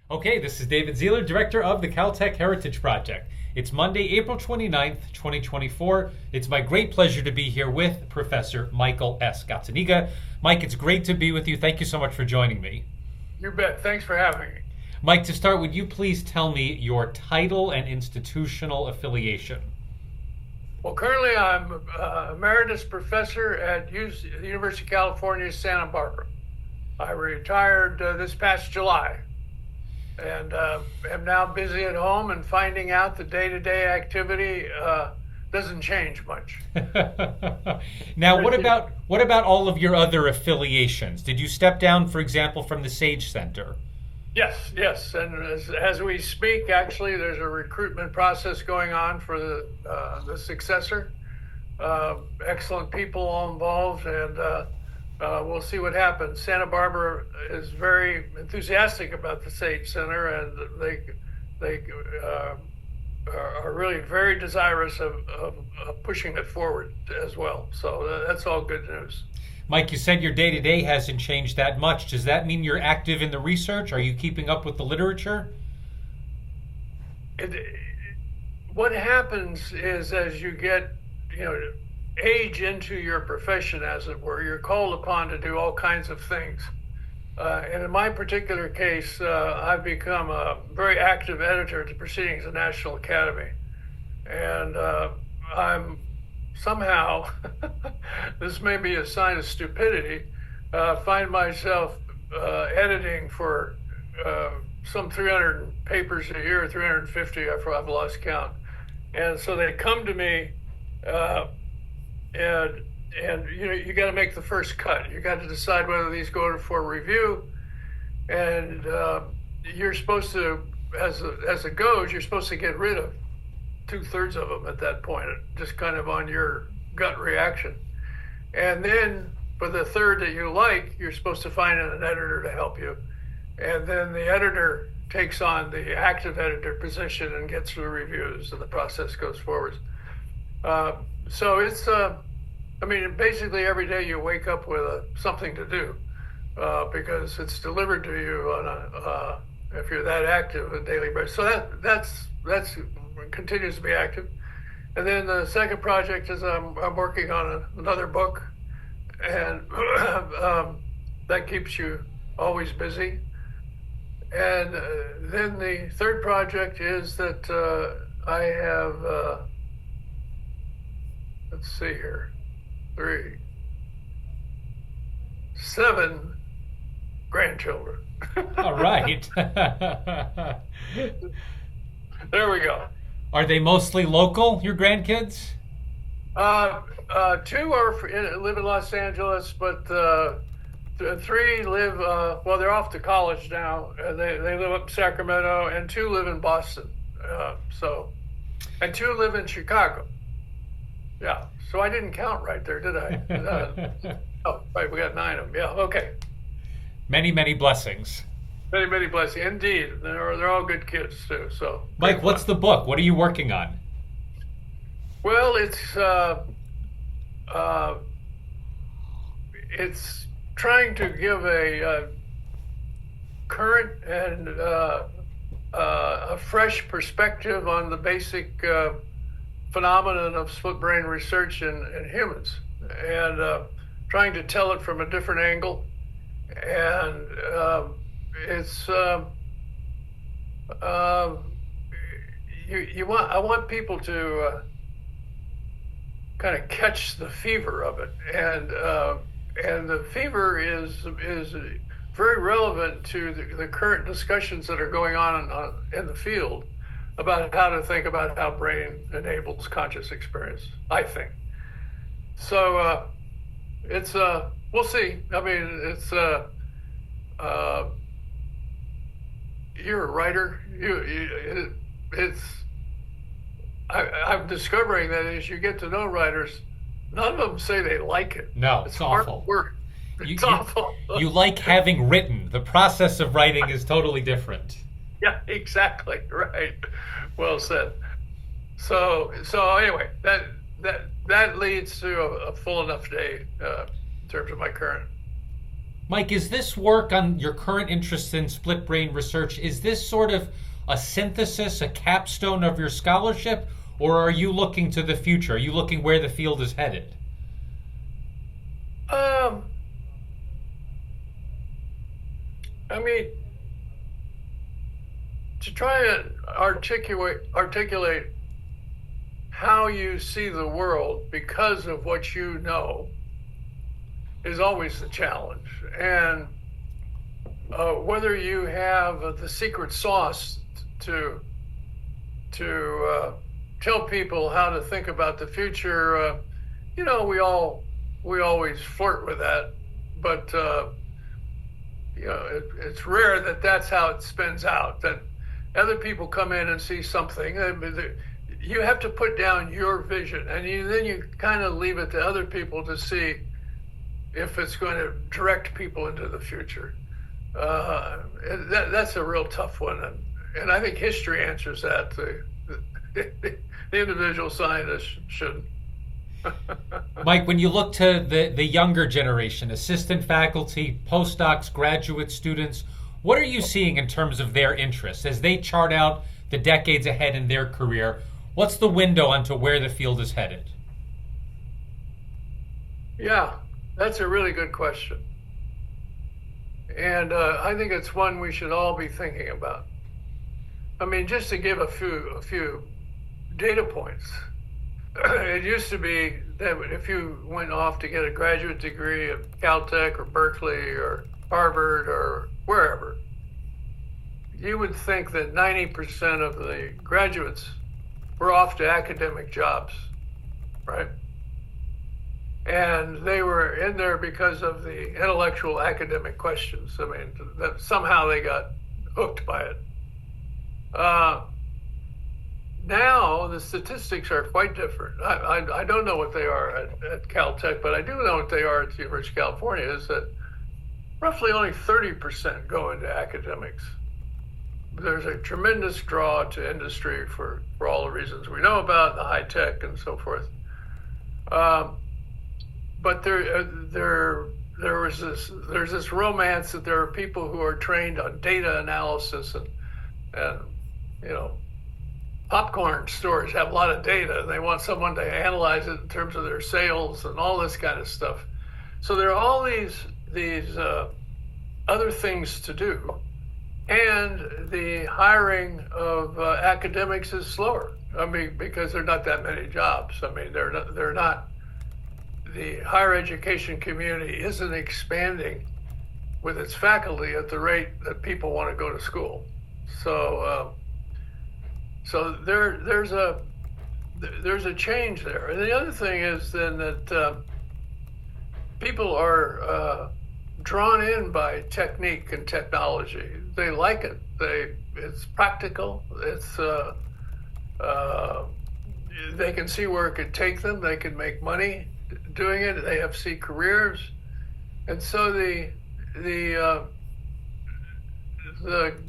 Okay, this is David Zierler, Director of the Caltech Heritage Project. It's Monday, April 29th, 2024. It's my great pleasure to be here with Professor Michael S. Gazzaniga. Mike, it's great to be with you. Thank you so much for joining me. You bet. Thanks for having me. Mike, to start, would you please tell me your title and institutional affiliation? Well, currently I'm emeritus professor at the University of California, Santa Barbara. I retired this past July and am now busy at home and finding out the day-to-day activity doesn't change much. Now, what about all of your other affiliations? Did you step down, for example, from the Sage Center? Yes. And as we speak, actually, there's a recruitment process going on for the successor. Excellent people all involved, and we'll see what happens. Santa Barbara is very enthusiastic about the Sage Center, and they are really very desirous of pushing it forward as well. So that's all good news. Mike, you said your day-to-day hasn't changed that much. Does that mean you're active in the research? Are you keeping up with the literature? What happens is as you get, age into your profession, as it were, you're called upon to do all kinds of things. And in my particular case, I've become a very active editor at the Proceedings of the National Academy. And I'm somehow, this may be a sign of stupidity, find myself editing for some 300 papers a year, 350, I've lost count. And so they come to me, and you got to make the first cut. You got to decide whether these go for review, and you're supposed to, as it goes, you're supposed to get rid of 2/3 of them at that point, just kind of on your gut reaction. And then for the third that you like, you're supposed to find an editor to help you. And then the editor takes on the active editor position and gets the reviews, and the process goes forward. So it's, basically every day you wake up with something to do because it's delivered to you on if you're that active a daily basis. So that's continues to be active. And then the second project is I'm working on another book, and that keeps you always busy. And then the third project is that I have, let's see here, 7 grandchildren. All right. There we go. Are they mostly local, your grandkids? 2 live in Los Angeles, but 3 live, they're off to college now. They live up in Sacramento, and 2 live in Boston. And 2 live in Chicago. Yeah, so I didn't count right there, did I? Oh, right, we got 9 of them. Yeah, okay. Many, many blessings. Many, many blessings. Indeed. They're all good kids, too. So, Mike, what's the book? What are you working on? Well, it's trying to give a current and a fresh perspective on the basic phenomenon of split brain research in humans, and trying to tell it from a different angle. And I want people to kind of catch the fever of it, and the fever is very relevant to the current discussions that are going on in the field about how to think about how brain enables conscious experience, I think. So it's we'll see. I mean, it's you're a writer. I'm discovering that as you get to know writers, none of them say they like it. No, it's awful. Hard work. It's You, awful. you like having written. The process of writing is totally different. Yeah, exactly. Right. Well said. So anyway, that leads to a full enough day in terms of my current Mike, is this work on your current interest in split brain research, is this sort of a synthesis, a capstone of your scholarship, or are you looking to the future? Are you looking where the field is headed? I mean, to try and articulate how you see the world because of what you know is always the challenge. And whether you have the secret sauce to tell people how to think about the future, we always flirt with that, but it's rare that that's how it spins out. That other people come in and see something. You have to put down your vision, and then you kind of leave it to other people to see if it's going to direct people into the future. That's a real tough one, and I think history answers that. The individual scientist shouldn't. Mike, when you look to the younger generation, assistant faculty, postdocs, graduate students, what are you seeing in terms of their interests as they chart out the decades ahead in their career? What's the window onto where the field is headed? Yeah, that's a really good question. And I think it's one we should all be thinking about. I mean, just to give a few data points, it used to be that if you went off to get a graduate degree at Caltech or Berkeley or Harvard or wherever, you would think that 90% of the graduates were off to academic jobs, right? And they were in there because of the intellectual academic questions. I mean, that somehow they got hooked by it. Now the statistics are quite different. I don't know what they are at Caltech, but I do know what they are at the University of California, is that roughly only 30% go into academics. There's a tremendous draw to industry for all the reasons we know about, the high tech and so forth. But there's this romance that there are people who are trained on data analysis and popcorn stores have a lot of data, and they want someone to analyze it in terms of their sales and all this kind of stuff. So there are all these other things to do, and the hiring of academics is slower. I mean, because there are not that many jobs. I mean, they're not. The higher education community isn't expanding with its faculty at the rate that people want to go to school. So there's a change there. And the other thing is then that people are drawn in by technique and technology. They like it. It's practical. It's they can see where it could take them. They can make money doing it. They have see careers, and so the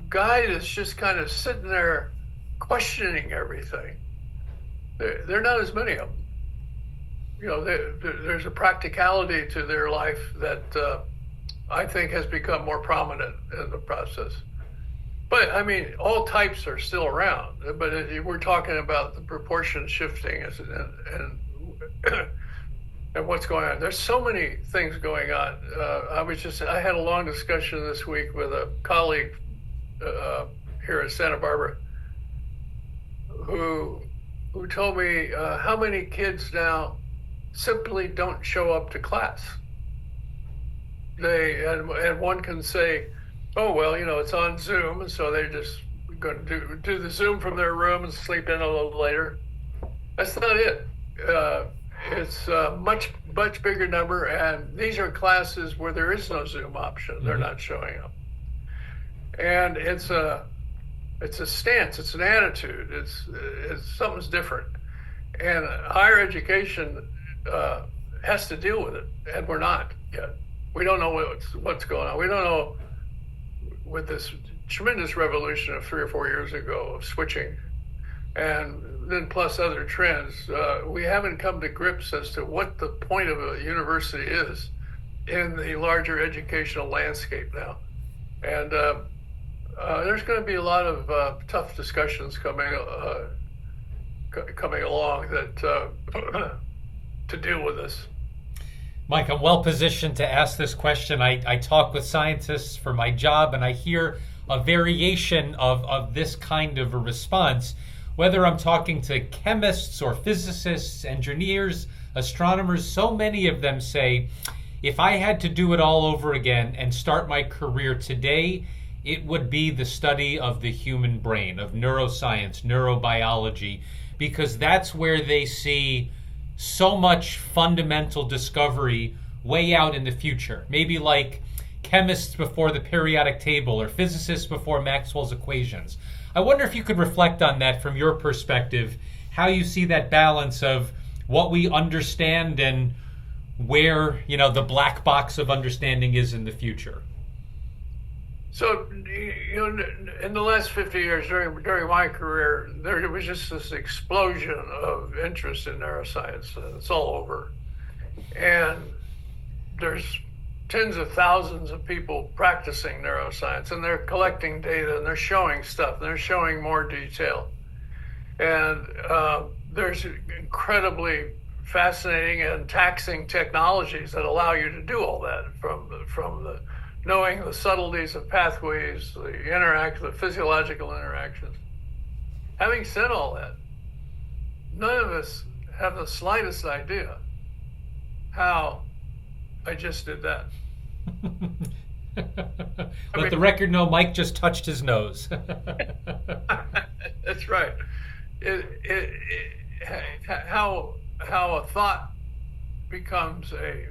guy that's just kind of sitting there questioning everything, there are not as many of them. There's a practicality to their life that I think has become more prominent in the process. But I mean, all types are still around. But we're talking about the proportion shifting and what's going on. There's so many things going on. I had a long discussion this week with a colleague here at Santa Barbara who told me how many kids now simply don't show up to class. And one can say, oh, well, it's on Zoom, and so they're just going to do the Zoom from their room and sleep in a little later. That's not it. It's a much bigger number, and these are classes where there is no Zoom option. They're not showing up. And it's a stance, it's an attitude, it's something's different. And higher education has to deal with it, and we're not yet. We don't know what's going on. We don't know, with this tremendous revolution of 3 or 4 years ago of switching, and then plus other trends, we haven't come to grips as to what the point of a university is. in the larger educational landscape now. And there's going to be a lot of tough discussions coming along that to deal with this. Mike, I'm well positioned to ask this question. I talk with scientists for my job, and I hear a variation of this kind of a response. Whether I'm talking to chemists or physicists, engineers, astronomers, so many of them say, if I had to do it all over again and start my career today, it would be the study of the human brain, of neuroscience, neurobiology, because that's where they see so much fundamental discovery way out in the future. Maybe like chemists before the periodic table or physicists before Maxwell's equations. I wonder if you could reflect on that from your perspective, how you see that balance of what we understand and where, the black box of understanding is in the future. So, in the last 50 years, during my career, there was just this explosion of interest in neuroscience. It's all over. And there's tens of thousands of people practicing neuroscience, and they're collecting data, and they're showing stuff, and they're showing more detail. And there's incredibly fascinating and taxing technologies that allow you to do all that, from the knowing the subtleties of pathways, the physiological interactions. Having said all that, none of us have the slightest idea how I just did that. Let the record know Mike just touched his nose. That's right. How a thought becomes a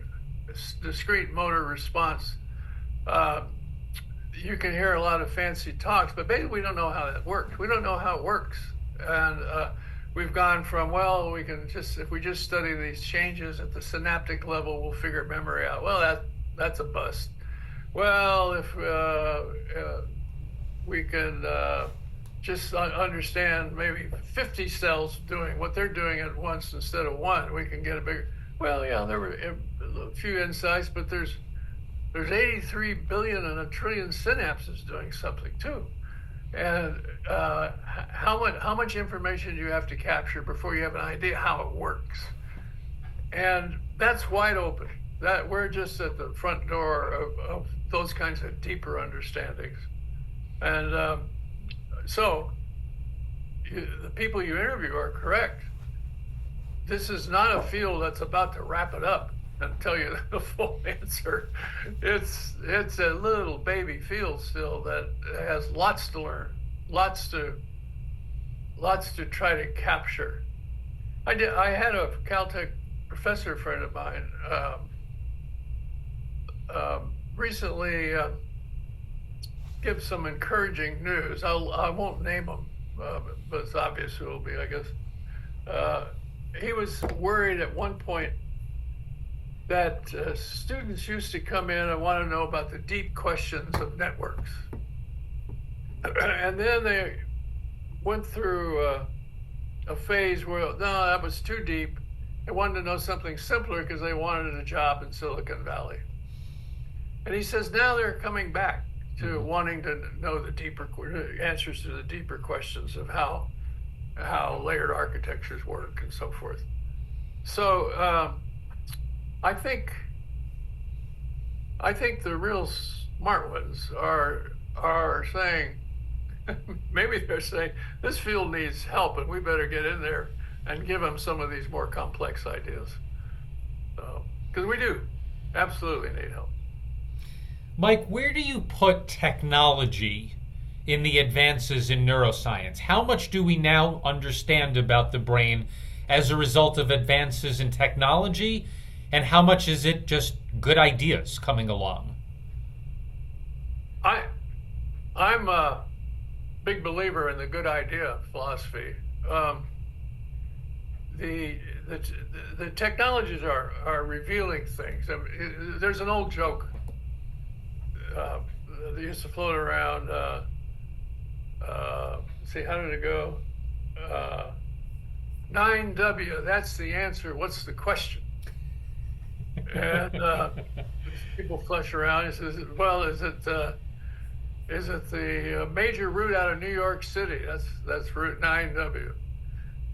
discrete motor response. You can hear a lot of fancy talks, but basically we don't know how that works. We don't know how it works. And we've gone from, we can just, if we just study these changes at the synaptic level, we'll figure memory out. Well, that's a bust. Well, if we can just understand maybe 50 cells doing what they're doing at once instead of one, we can get a bigger, there were a few insights, but there's 83 billion and a trillion synapses doing something too. And how much information do you have to capture before you have an idea how it works? And that's wide open. That we're just at the front door of those kinds of deeper understandings. And so the people you interview are correct. This is not a field that's about to wrap it up and tell you the full answer. It's a little baby field still that has lots to learn, lots to try to capture. I had a Caltech professor friend of mine recently give some encouraging news. I won't name him, but it's obvious who it will be, I guess. He was worried at one point that students used to come in and want to know about the deep questions of networks. And then they went through a phase where, no, that was too deep. They wanted to know something simpler because they wanted a job in Silicon Valley. And he says now they're coming back to wanting to know the deeper answers to the deeper questions of how layered architectures work and so forth. So I think the real smart ones are saying, maybe they're saying, this field needs help and we better get in there and give them some of these more complex ideas. Because we do absolutely need help. Mike, where do you put technology in the advances in neuroscience? How much do we now understand about the brain as a result of advances in technology? And how much is it just good ideas coming along? I'm a big believer in the good idea philosophy. The technologies are revealing things. I mean, there's an old joke that used to float around. See, how did it go? 9W, that's the answer. What's the question? And people flush around. He says, "Well, is it the major route out of New York City? That's Route 9W."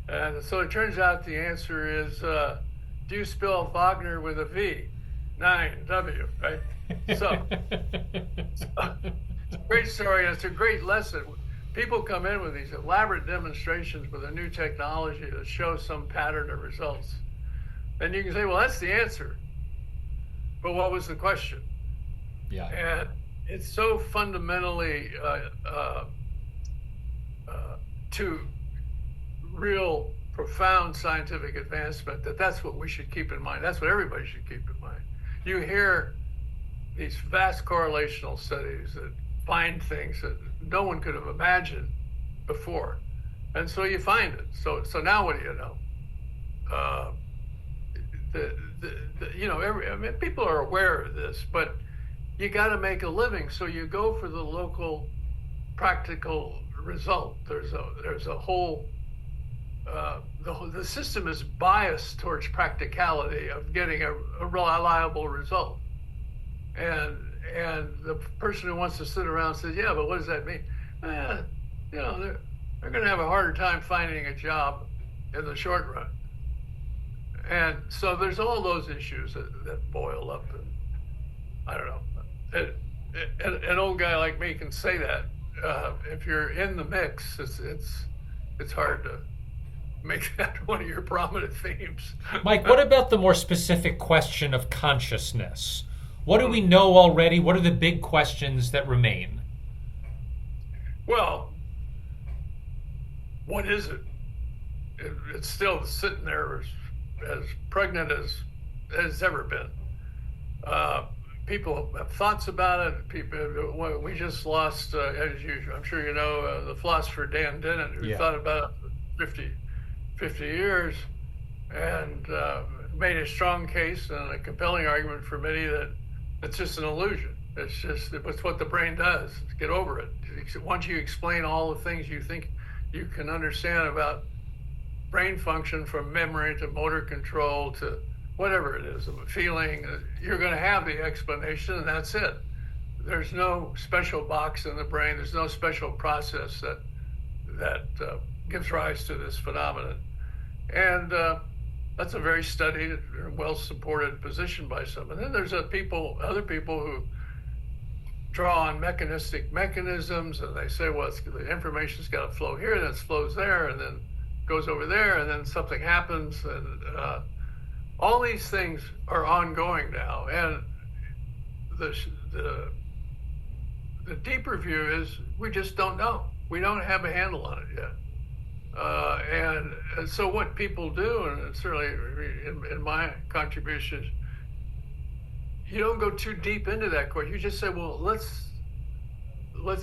And so it turns out the answer is, do you spell Wagner with a V? 9W, right? So, it's a great story, and it's a great lesson. People come in with these elaborate demonstrations with a new technology that shows some pattern of results. And you can say, well, that's the answer. But what was the question? Yeah. And it's so fundamentally to real profound scientific advancement that's what we should keep in mind. That's what everybody should keep in mind. You hear these vast correlational studies that find things that no one could have imagined before, and so you find it. So now what do you know? I mean, people are aware of this, but you got to make a living, so you go for the local practical result. There's a whole the system is biased towards practicality of getting a reliable result, and the person who wants to sit around says, yeah, but what does that mean? They're going to have a harder time finding a job in the short run. And so there's all those issues that boil up, and I don't know. An old guy like me can say that. If you're in the mix, it's hard to make that one of your prominent themes. Mike, what about the more specific question of consciousness? What do we know already? What are the big questions that remain? Well, what is it? It's still sitting there as pregnant as it's ever been. People have thoughts about it. We just lost, I'm sure you know, the philosopher Dan Dennett, who thought about it for 50 years, and made a strong case and a compelling argument for many that it's just an illusion. It's what the brain does. Get over it. Once you explain all the things you think you can understand about brain function, from memory to motor control to whatever it is, a feeling, you're going to have the explanation, and that's it. There's no special box in the brain. There's no special process that gives rise to this phenomenon. And that's a very studied, well-supported position by some. And then there's other people who draw on mechanistic mechanisms, and they say, well, the information's got to flow here, then it flows there, and then goes over there, and then something happens, and all these things are ongoing now. And the deeper view is we just don't know. We don't have a handle on it yet. And so what people do, and certainly in my contributions, you don't go too deep into that question. You just say, well, let's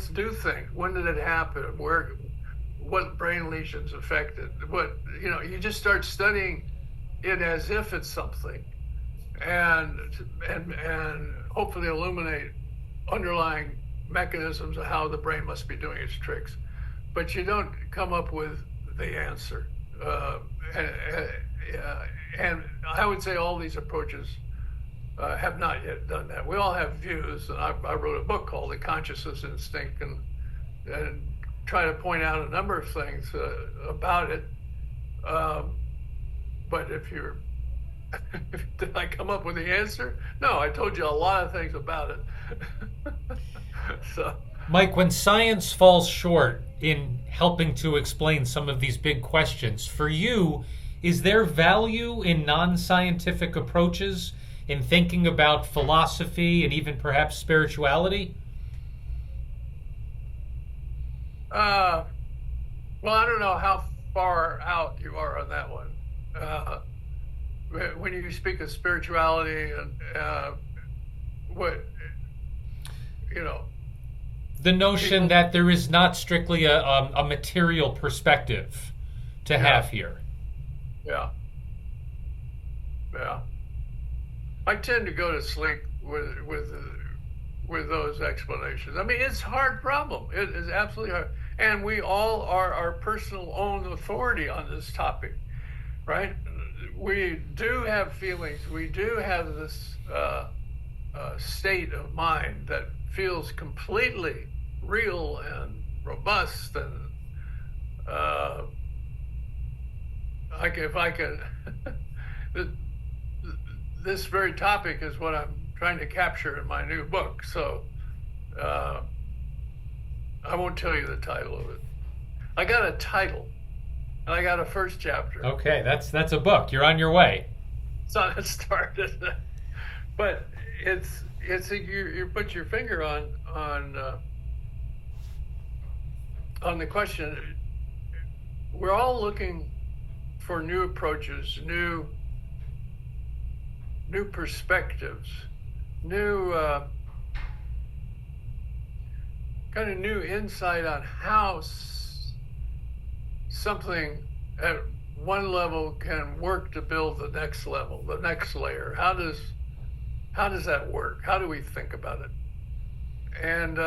do things. When did it happen? What brain lesions affected? You just start studying it as if it's something, and hopefully illuminate underlying mechanisms of how the brain must be doing its tricks. But you don't come up with the answer. And I would say all these approaches have not yet done that. We all have views, and I wrote a book called The Consciousness Instinct, and try to point out a number of things about it. But did I come up with the answer? No, I told you a lot of things about it. So, Mike, when science falls short in helping to explain some of these big questions, for you, is there value in non-scientific approaches in thinking about philosophy and even perhaps spirituality? Well, I don't know how far out you are on that one. When you speak of spirituality and the notion that there is not strictly a material perspective to have here. Yeah. I tend to go to sleep with those explanations. I mean, it's a hard problem. It is absolutely hard. And we all are our personal own authority on this topic, right? We do have feelings. We do have this state of mind that feels completely real and robust, and if I can, this very topic is what I'm trying to capture in my new book. So I won't tell you the title of it. I got a title, and I got a first chapter. Okay, that's a book. You're on your way. So it started, but it's you put your finger on the question. We're all looking for new approaches, new perspectives, new kind of new insight on how something at one level can work to build the next level, the next layer. How does that work? How do we think about it? And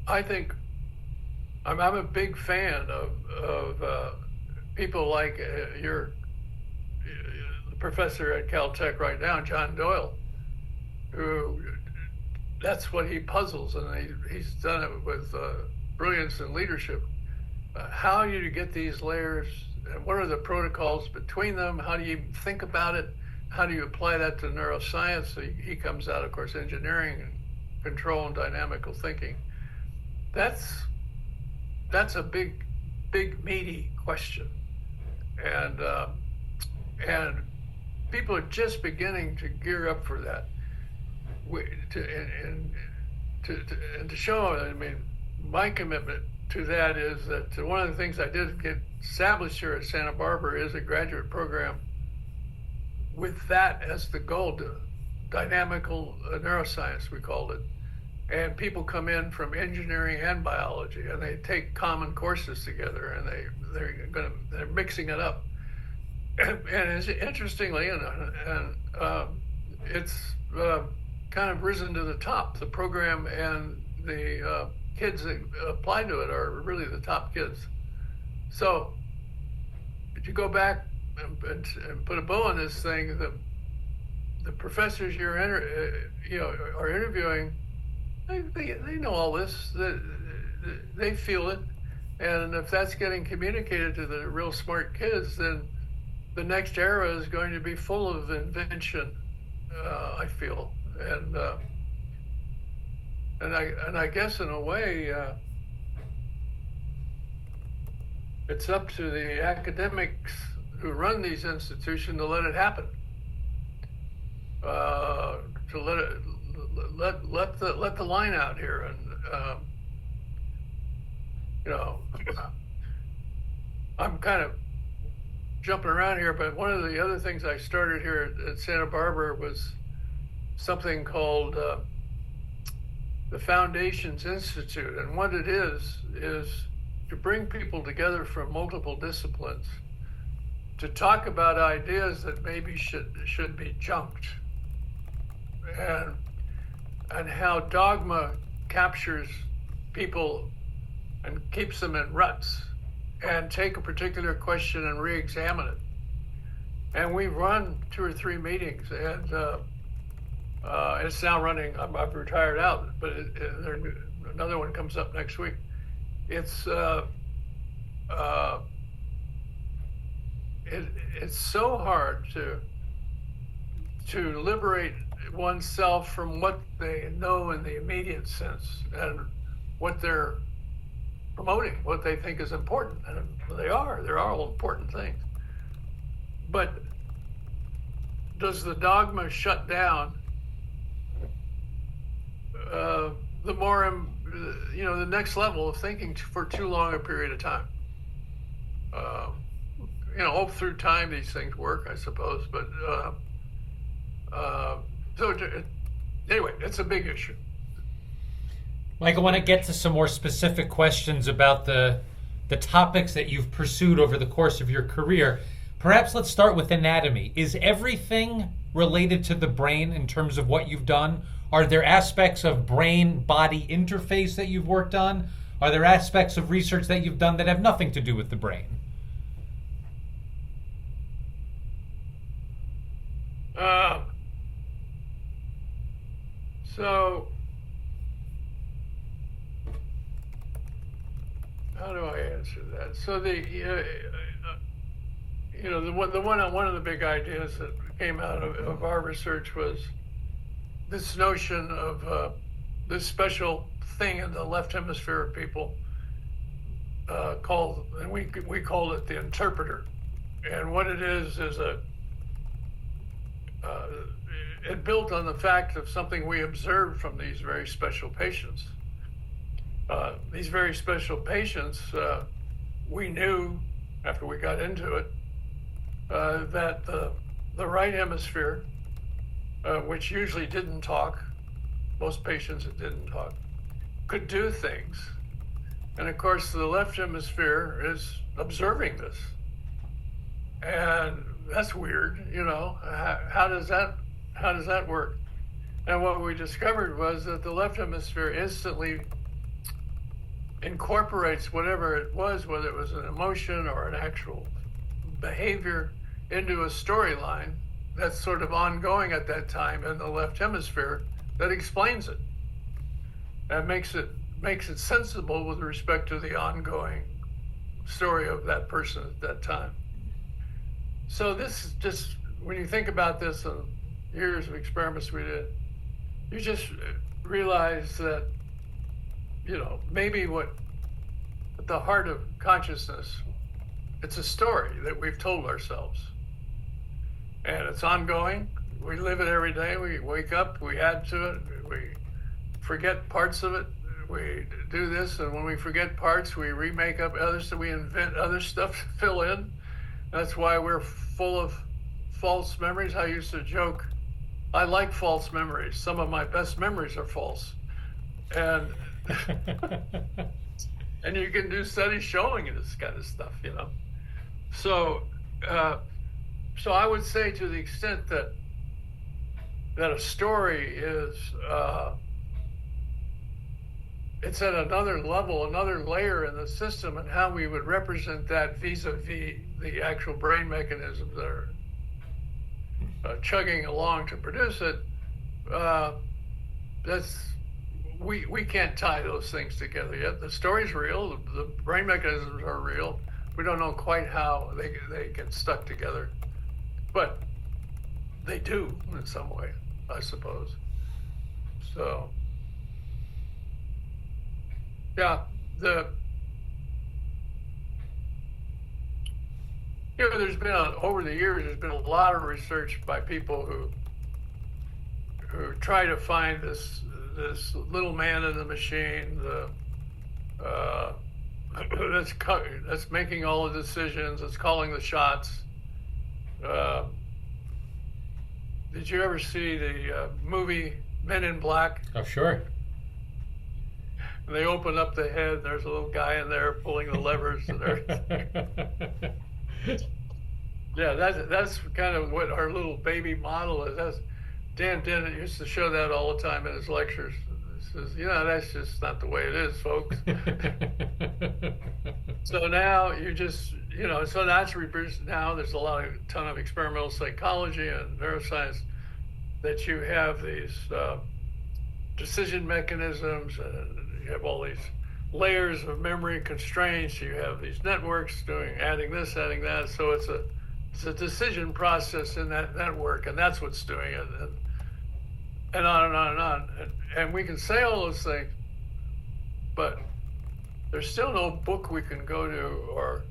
I think I'm a big fan of people like your professor at Caltech right now, John Doyle, who that's what he puzzles, and he's done it with brilliance and leadership. How do you get these layers, and what are the protocols between them? How do you think about it? How do you apply that to neuroscience? So he comes out, of course, engineering and control and dynamical thinking. That's a big, meaty question, and people are just beginning to gear up for that. And to show, I mean, my commitment to that is that one of the things I did get established here at Santa Barbara is a graduate program with that as the goal, dynamical neuroscience, we called it. And people come in from engineering and biology, and they take common courses together, and they're mixing it up. And it's interestingly, it's kind of risen to the top. The program and the kids that apply to it are really the top kids. So if you go back and put a bow on this thing, the professors are interviewing, they know all this, they feel it, and if that's getting communicated to the real smart kids, then the next era is going to be full of invention, I feel, and I guess in a way it's up to the academics who run these institutions to let it happen, to let the line out here, and I'm kind of jumping around here, but one of the other things I started here at Santa Barbara was something called the Foundations Institute, and what it is to bring people together from multiple disciplines to talk about ideas that maybe should be junked, and how dogma captures people and keeps them in ruts, and take a particular question and re-examine it. And we've run 2 or 3 meetings, and it's now running. I've retired out, but another one comes up next week. It's so hard to liberate oneself from what they know in the immediate sense and what they're promoting, what they think is important, and they're all important things. But does the dogma shut down the more, the next level of thinking for too long a period of time? Through time these things work, I suppose, but so anyway, it's a big issue. Mike, I want to get to some more specific questions about the topics that you've pursued over the course of your career. Perhaps let's start with anatomy. Is everything related to the brain in terms of what you've done? Are there aspects of brain-body interface that you've worked on? Are there aspects of research that you've done that have nothing to do with the brain? Um, so how do I answer that? So one of the big ideas that came out of our research was this notion of this special thing in the left hemisphere of people called, and we called it the interpreter. And what it is it built on the fact of something we observed from these very special patients. These very special patients, we knew after we got into it that the right hemisphere, which usually didn't talk, most patients that didn't talk, could do things. And of course, the left hemisphere is observing this. And that's weird, you know. How does that work? And what we discovered was that the left hemisphere instantly incorporates whatever it was, whether it was an emotion or an actual behavior, into a storyline that's sort of ongoing at that time in the left hemisphere that explains it. That makes it sensible with respect to the ongoing story of that person at that time. So this is just, when you think about this and years of experiments we did, you just realize that, you know, maybe what at the heart of consciousness, it's a story that we've told ourselves. And it's ongoing. We live it every day. We wake up, we add to it, we forget parts of it, we do this, and when we forget parts, we remake up others, so we invent other stuff to fill in. That's why we're full of false memories. I used to joke, I like false memories. Some of my best memories are false. And and you can do studies showing this kind of stuff, you know. So I would say, to the extent that a story is it's at another level, another layer in the system, and how we would represent that vis-a-vis the actual brain mechanisms that are chugging along to produce it. We can't tie those things together yet. The story's real, the brain mechanisms are real. We don't know quite how they get stuck together, but they do in some way, I suppose. So, yeah, there's been over the years, there's been a lot of research by people who try to find this little man in the machine, that's making all the decisions, that's calling the shots. Did you ever see the movie Men in Black? Oh, sure. And they open up the head, and there's a little guy in there pulling the levers and everything. Yeah, that's kind of what our little baby model is. Dan Dennett used to show that all the time in his lectures. He says, that's just not the way it is, folks. So now so that's reproduced. Now there's a ton of experimental psychology and neuroscience that you have these decision mechanisms, and you have all these layers of memory constraints. You have these networks adding this, adding that. So it's a decision process in that network, and that's what's doing it, and on and on and on. And we can say all those things, but there's still no book we can go to or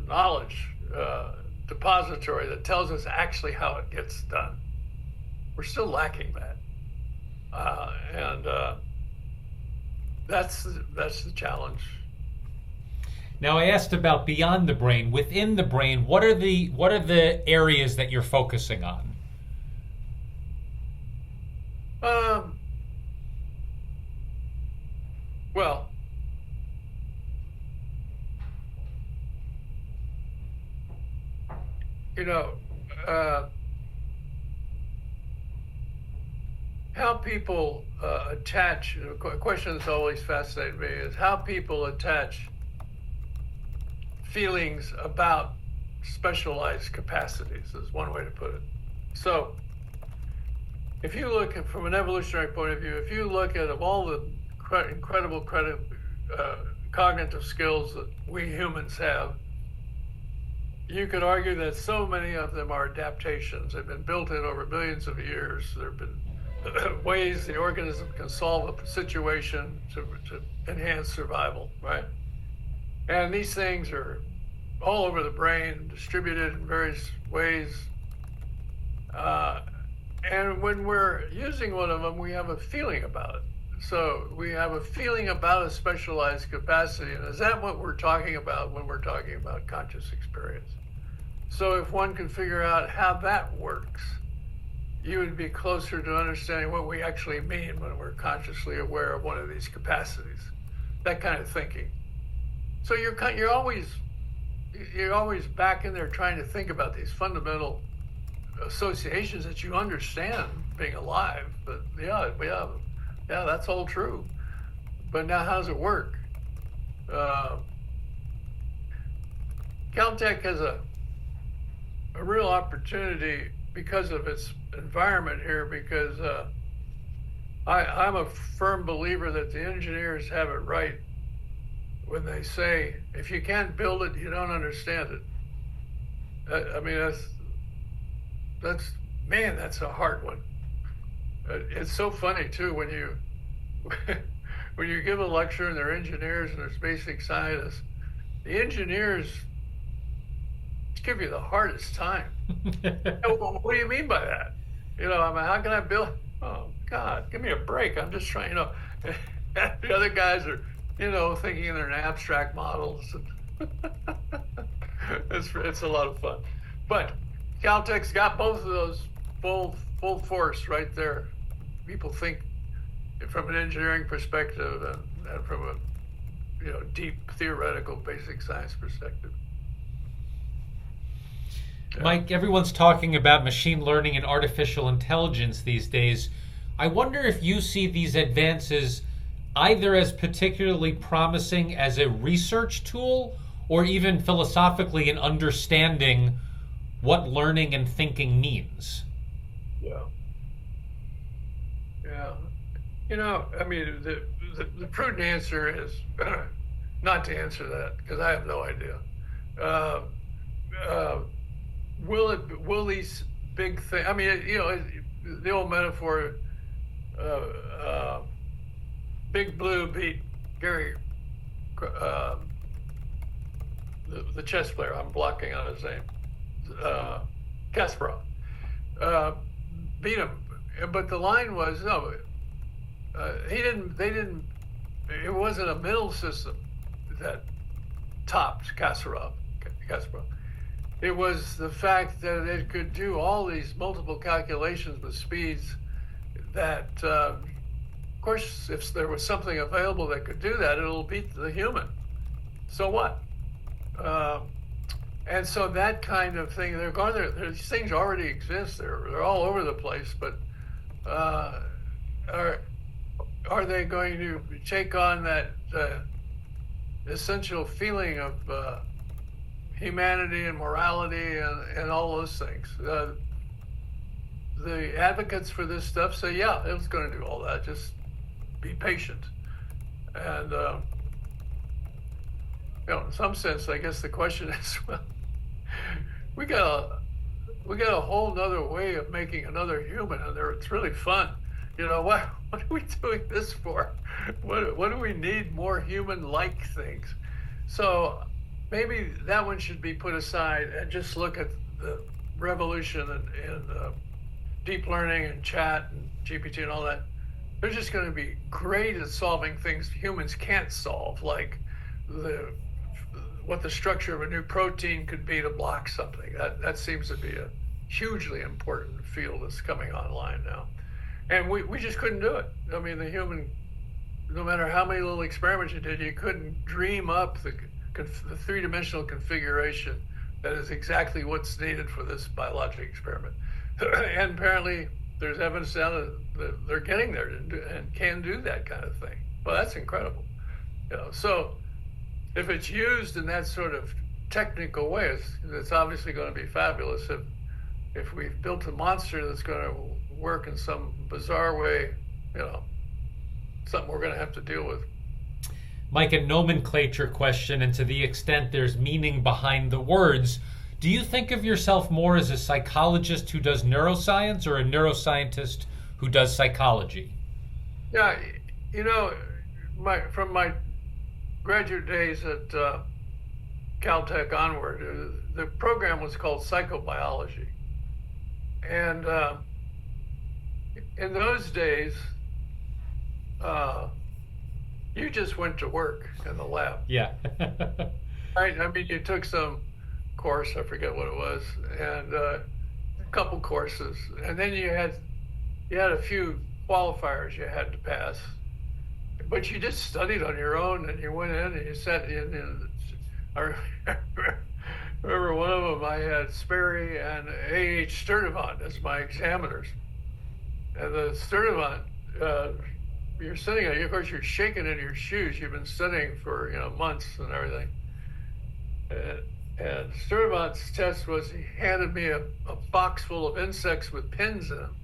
knowledge depository that tells us actually how it gets done. We're still lacking that, and that's the challenge. Now, I asked about beyond the brain. Within the brain, what are the areas that you're focusing on? Well, how people attach, a question that's always fascinated me is how people attach feelings about specialized capacities, is one way to put it. So if you look at, from an evolutionary point of view, if you look at of all the incredible cognitive skills that we humans have, you could argue that so many of them are adaptations. They've been built in over billions of years. There have been ways the organism can solve a situation to enhance survival, right? And these things are all over the brain, distributed in various ways. And when we're using one of them, we have a feeling about it. So we have a feeling about a specialized capacity. And is that what we're talking about when we're talking about conscious experience? So if one could figure out how that works, you would be closer to understanding what we actually mean when we're consciously aware of one of these capacities, that kind of thinking. So you're always back in there trying to think about these fundamental associations that you understand being alive. But yeah, that's all true. But now how does it work? Caltech has a real opportunity because of its environment here, because I'm a firm believer that the engineers have it right when they say, if you can't build it, you don't understand it. I mean, that's a hard one. It's so funny too when you when you give a lecture and they're engineers and there's basic scientists, the engineers give you the hardest time. What do you mean by that? You know, I mean, how can I build? Oh God, give me a break. I'm just trying, you know. The other guys are, you know, thinking they're in abstract models. It's a lot of fun. But Caltech's got both of those full force right there. People think from an engineering perspective and from a, you know, deep theoretical basic science perspective. Yeah. Mike, everyone's talking about machine learning and artificial intelligence these days. I wonder if you see these advances either as particularly promising as a research tool or even philosophically in understanding what learning and thinking means. Yeah. You know, I mean, the prudent answer is not to answer that, because I have no idea. Will these big things? I mean, you know, the old metaphor, Big Blue beat Gary, the chess player. I'm blocking on his name. Kasparov beat him, but the line was no. They didn't. It wasn't a middle system that topped Kasparov. It was the fact that it could do all these multiple calculations with speeds that, of course, if there was something available that could do that, it'll beat the human. So what? And so that kind of thing, these things already exist. They're all over the place, but are they going to take on that essential feeling of humanity and morality and all those things? The advocates for this stuff say, yeah, it's going to do all that. Just be patient. And you know, in some sense, I guess the question is, well, we got a whole nother way of making another human, and it's really fun. You know, what are we doing this for? What do we need more human-like things? So maybe that one should be put aside and just look at the revolution in deep learning and chat and GPT and all that. They're just going to be great at solving things humans can't solve, like what the structure of a new protein could be to block something. That seems to be a hugely important field that's coming online now. And we just couldn't do it. I mean, the human, no matter how many little experiments you did, you couldn't dream up the three-dimensional configuration that is exactly what's needed for this biologic experiment. And apparently there's evidence now that they're getting there and can do that kind of thing. Well, that's incredible. You know, so if it's used in that sort of technical way. It's obviously going to be fabulous if we've built a monster that's going to work in some bizarre way, something we're going to have to deal with. Mike, a nomenclature question, and to the extent there's meaning behind the words, do you think of yourself more as a psychologist who does neuroscience or a neuroscientist who does psychology? Yeah, from my graduate days at Caltech onward, the program was called psychobiology. And in those days, you just went to work in the lab. Yeah. Right? I mean, you took some course, I forget what it was, and a couple courses, and then you had a few qualifiers you had to pass, but you just studied on your own, and you went in and you sat in. And I remember one of them, I had Sperry and A.H. Sturdivant as my examiners, and the Sturdivant, you're sitting, of course, you're shaking in your shoes. You've been studying for months and everything. And Sturdivant's test was he handed me a box full of insects with pins in them,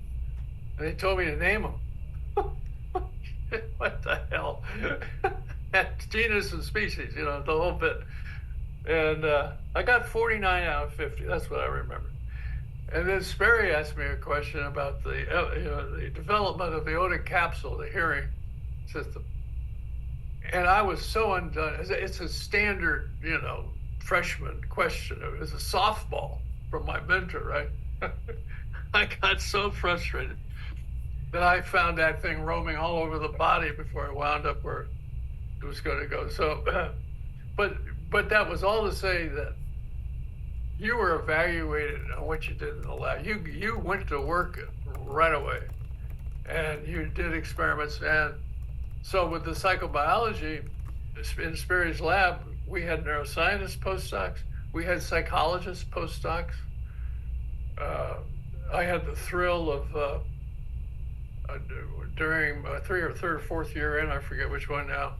and he told me to name them. What the hell? Genus and species, the whole bit. And I got 49 out of 50. That's what I remember. And then Sperry asked me a question about the development of the aortic capsule, the hearing system. And I was so undone. It's a standard, freshman question. It was a softball from my mentor, right? I got so frustrated that I found that thing roaming all over the body before I wound up where it was going to go. So, but that was all to say that you were evaluated on what you did in the lab. You went to work right away, and you did experiments. And so with the psychobiology in Sperry's lab, we had neuroscientists postdocs, we had psychologists postdocs. I had the thrill of during third or fourth year in, I forget which one now.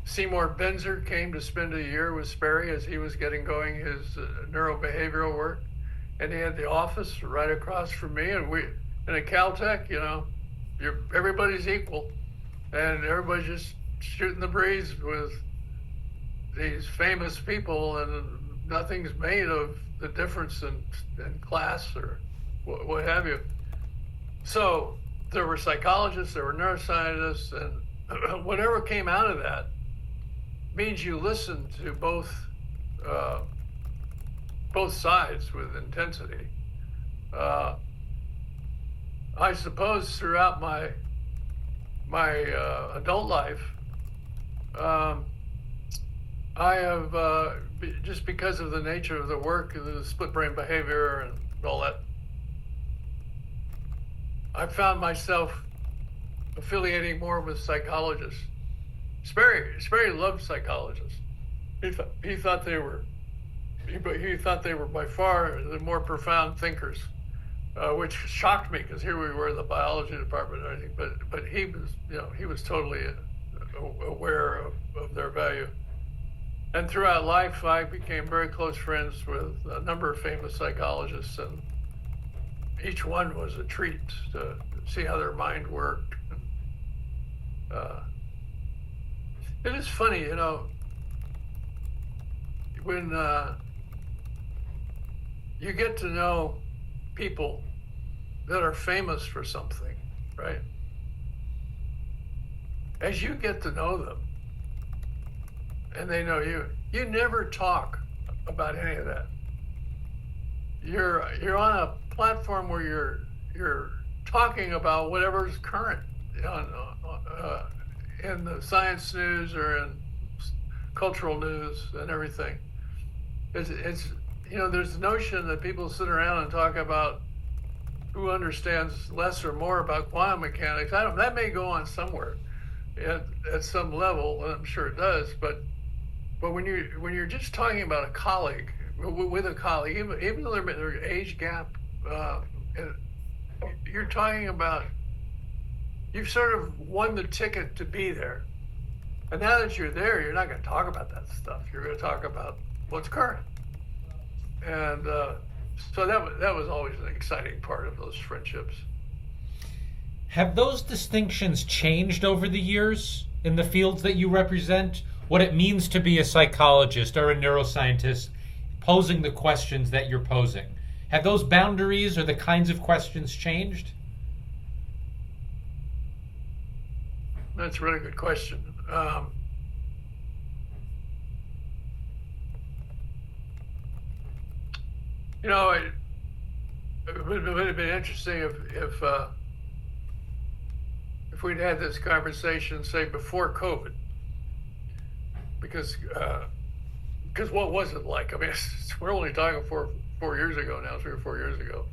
Seymour Benzer came to spend a year with Sperry as he was getting going his neurobehavioral work, and he had the office right across from me. And we, in a Caltech, everybody's equal, and everybody's just shooting the breeze with these famous people, and nothing's made of the difference in class or what have you. So there were psychologists, there were neuroscientists, and whatever came out of that means you listen to both sides with intensity. I suppose throughout my adult life, I have just because of the nature of the work, the split brain behavior and all that, I found myself affiliating more with psychologists. Sperry loved psychologists. He thought they were by far the more profound thinkers, which shocked me because here we were in the biology department and everything. But he was totally aware of their value. And throughout life, I became very close friends with a number of famous psychologists, and each one was a treat to see how their mind worked. It is funny, when you get to know people that are famous for something, right? As you get to know them, and they know you, you never talk about any of that. You're on a platform where you're talking about whatever's current in the science news or in cultural news and everything. It's there's the notion that people sit around and talk about who understands less or more about quantum mechanics. That may go on somewhere at some level, and I'm sure it does. But when you're just talking about a colleague, with a colleague, even though there's age gap, you're talking about, you've sort of won the ticket to be there. And now that you're there, you're not going to talk about that stuff. You're going to talk about what's current. And so that was always an exciting part of those friendships. Have those distinctions changed over the years in the fields that you represent? What it means to be a psychologist or a neuroscientist posing the questions that you're posing? Have those boundaries or the kinds of questions changed? That's a really good question. You know, it would have been interesting if we'd had this conversation, say, before COVID, because what was it like? I mean, we're only talking 4 years ago now, 3 or 4 years ago.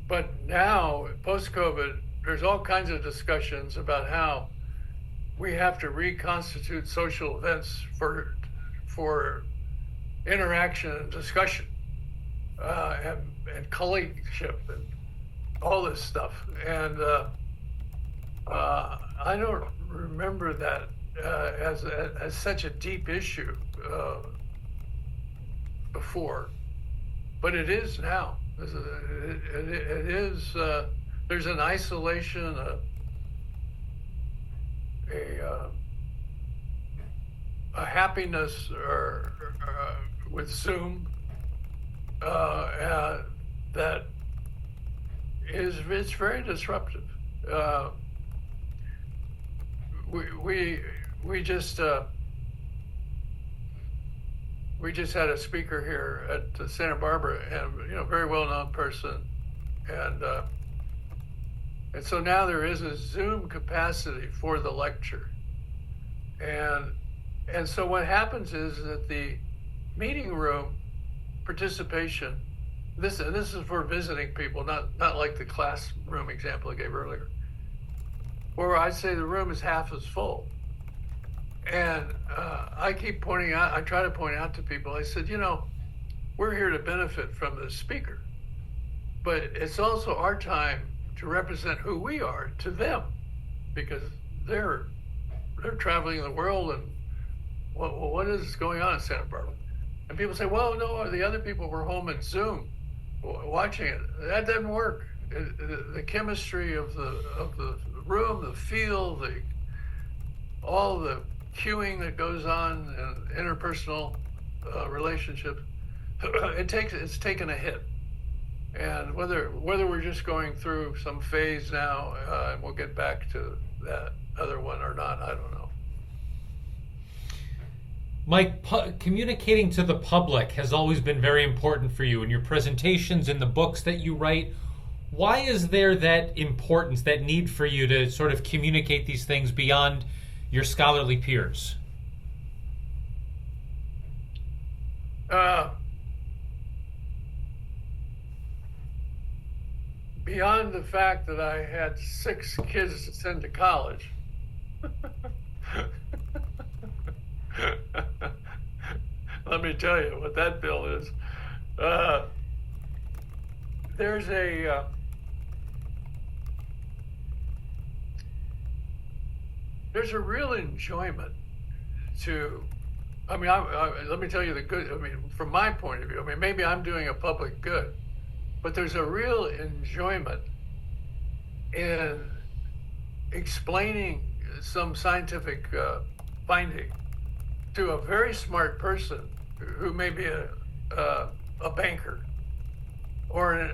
But now, post-COVID, there's all kinds of discussions about how we have to reconstitute social events for interaction and discussion, and colleagueship and all this stuff. And I don't remember that as such a deep issue before, but it is now. It is. There's an isolation, a happiness with Zoom that it's very disruptive. We just had a speaker here at Santa Barbara, and very well-known person, and so now there is a Zoom capacity for the lecture, and so what happens is that the meeting room participation, this is for visiting people, not like the classroom example I gave earlier, where I'd say the room is half as full. And I try to point out to people, I said, we're here to benefit from the speaker, but it's also our time to represent who we are to them, because they're traveling the world, and what is going on in Santa Barbara? And people say, well, no, the other people were home at Zoom watching it. That doesn't work. The chemistry of the room, the feel, all the cueing that goes on in interpersonal relationships, it's taken a hit. And whether we're just going through some phase now, and we'll get back to that other one or not, I don't know. Mike, communicating to the public has always been very important for you in your presentations, in the books that you write. Why is there that importance, that need for you to sort of communicate these things beyond your scholarly peers? Beyond the fact that I had 6 kids to send to college, let me tell you what that bill is. There's a real enjoyment to, let me tell you the good, from my point of view, maybe I'm doing a public good, but there's a real enjoyment in explaining some scientific finding to a very smart person who may be a banker or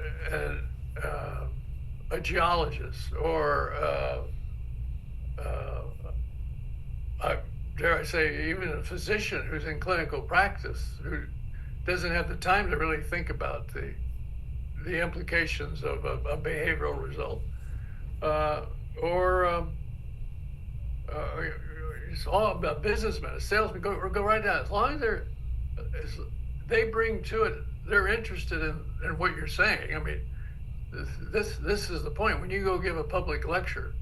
a geologist or dare I say, even a physician who's in clinical practice, who doesn't have the time to really think about the implications of a behavioral result, or it's all about businessmen, a salesman, go right down. As long as they bring to it, they're interested in what you're saying. This is the point. When you go give a public lecture,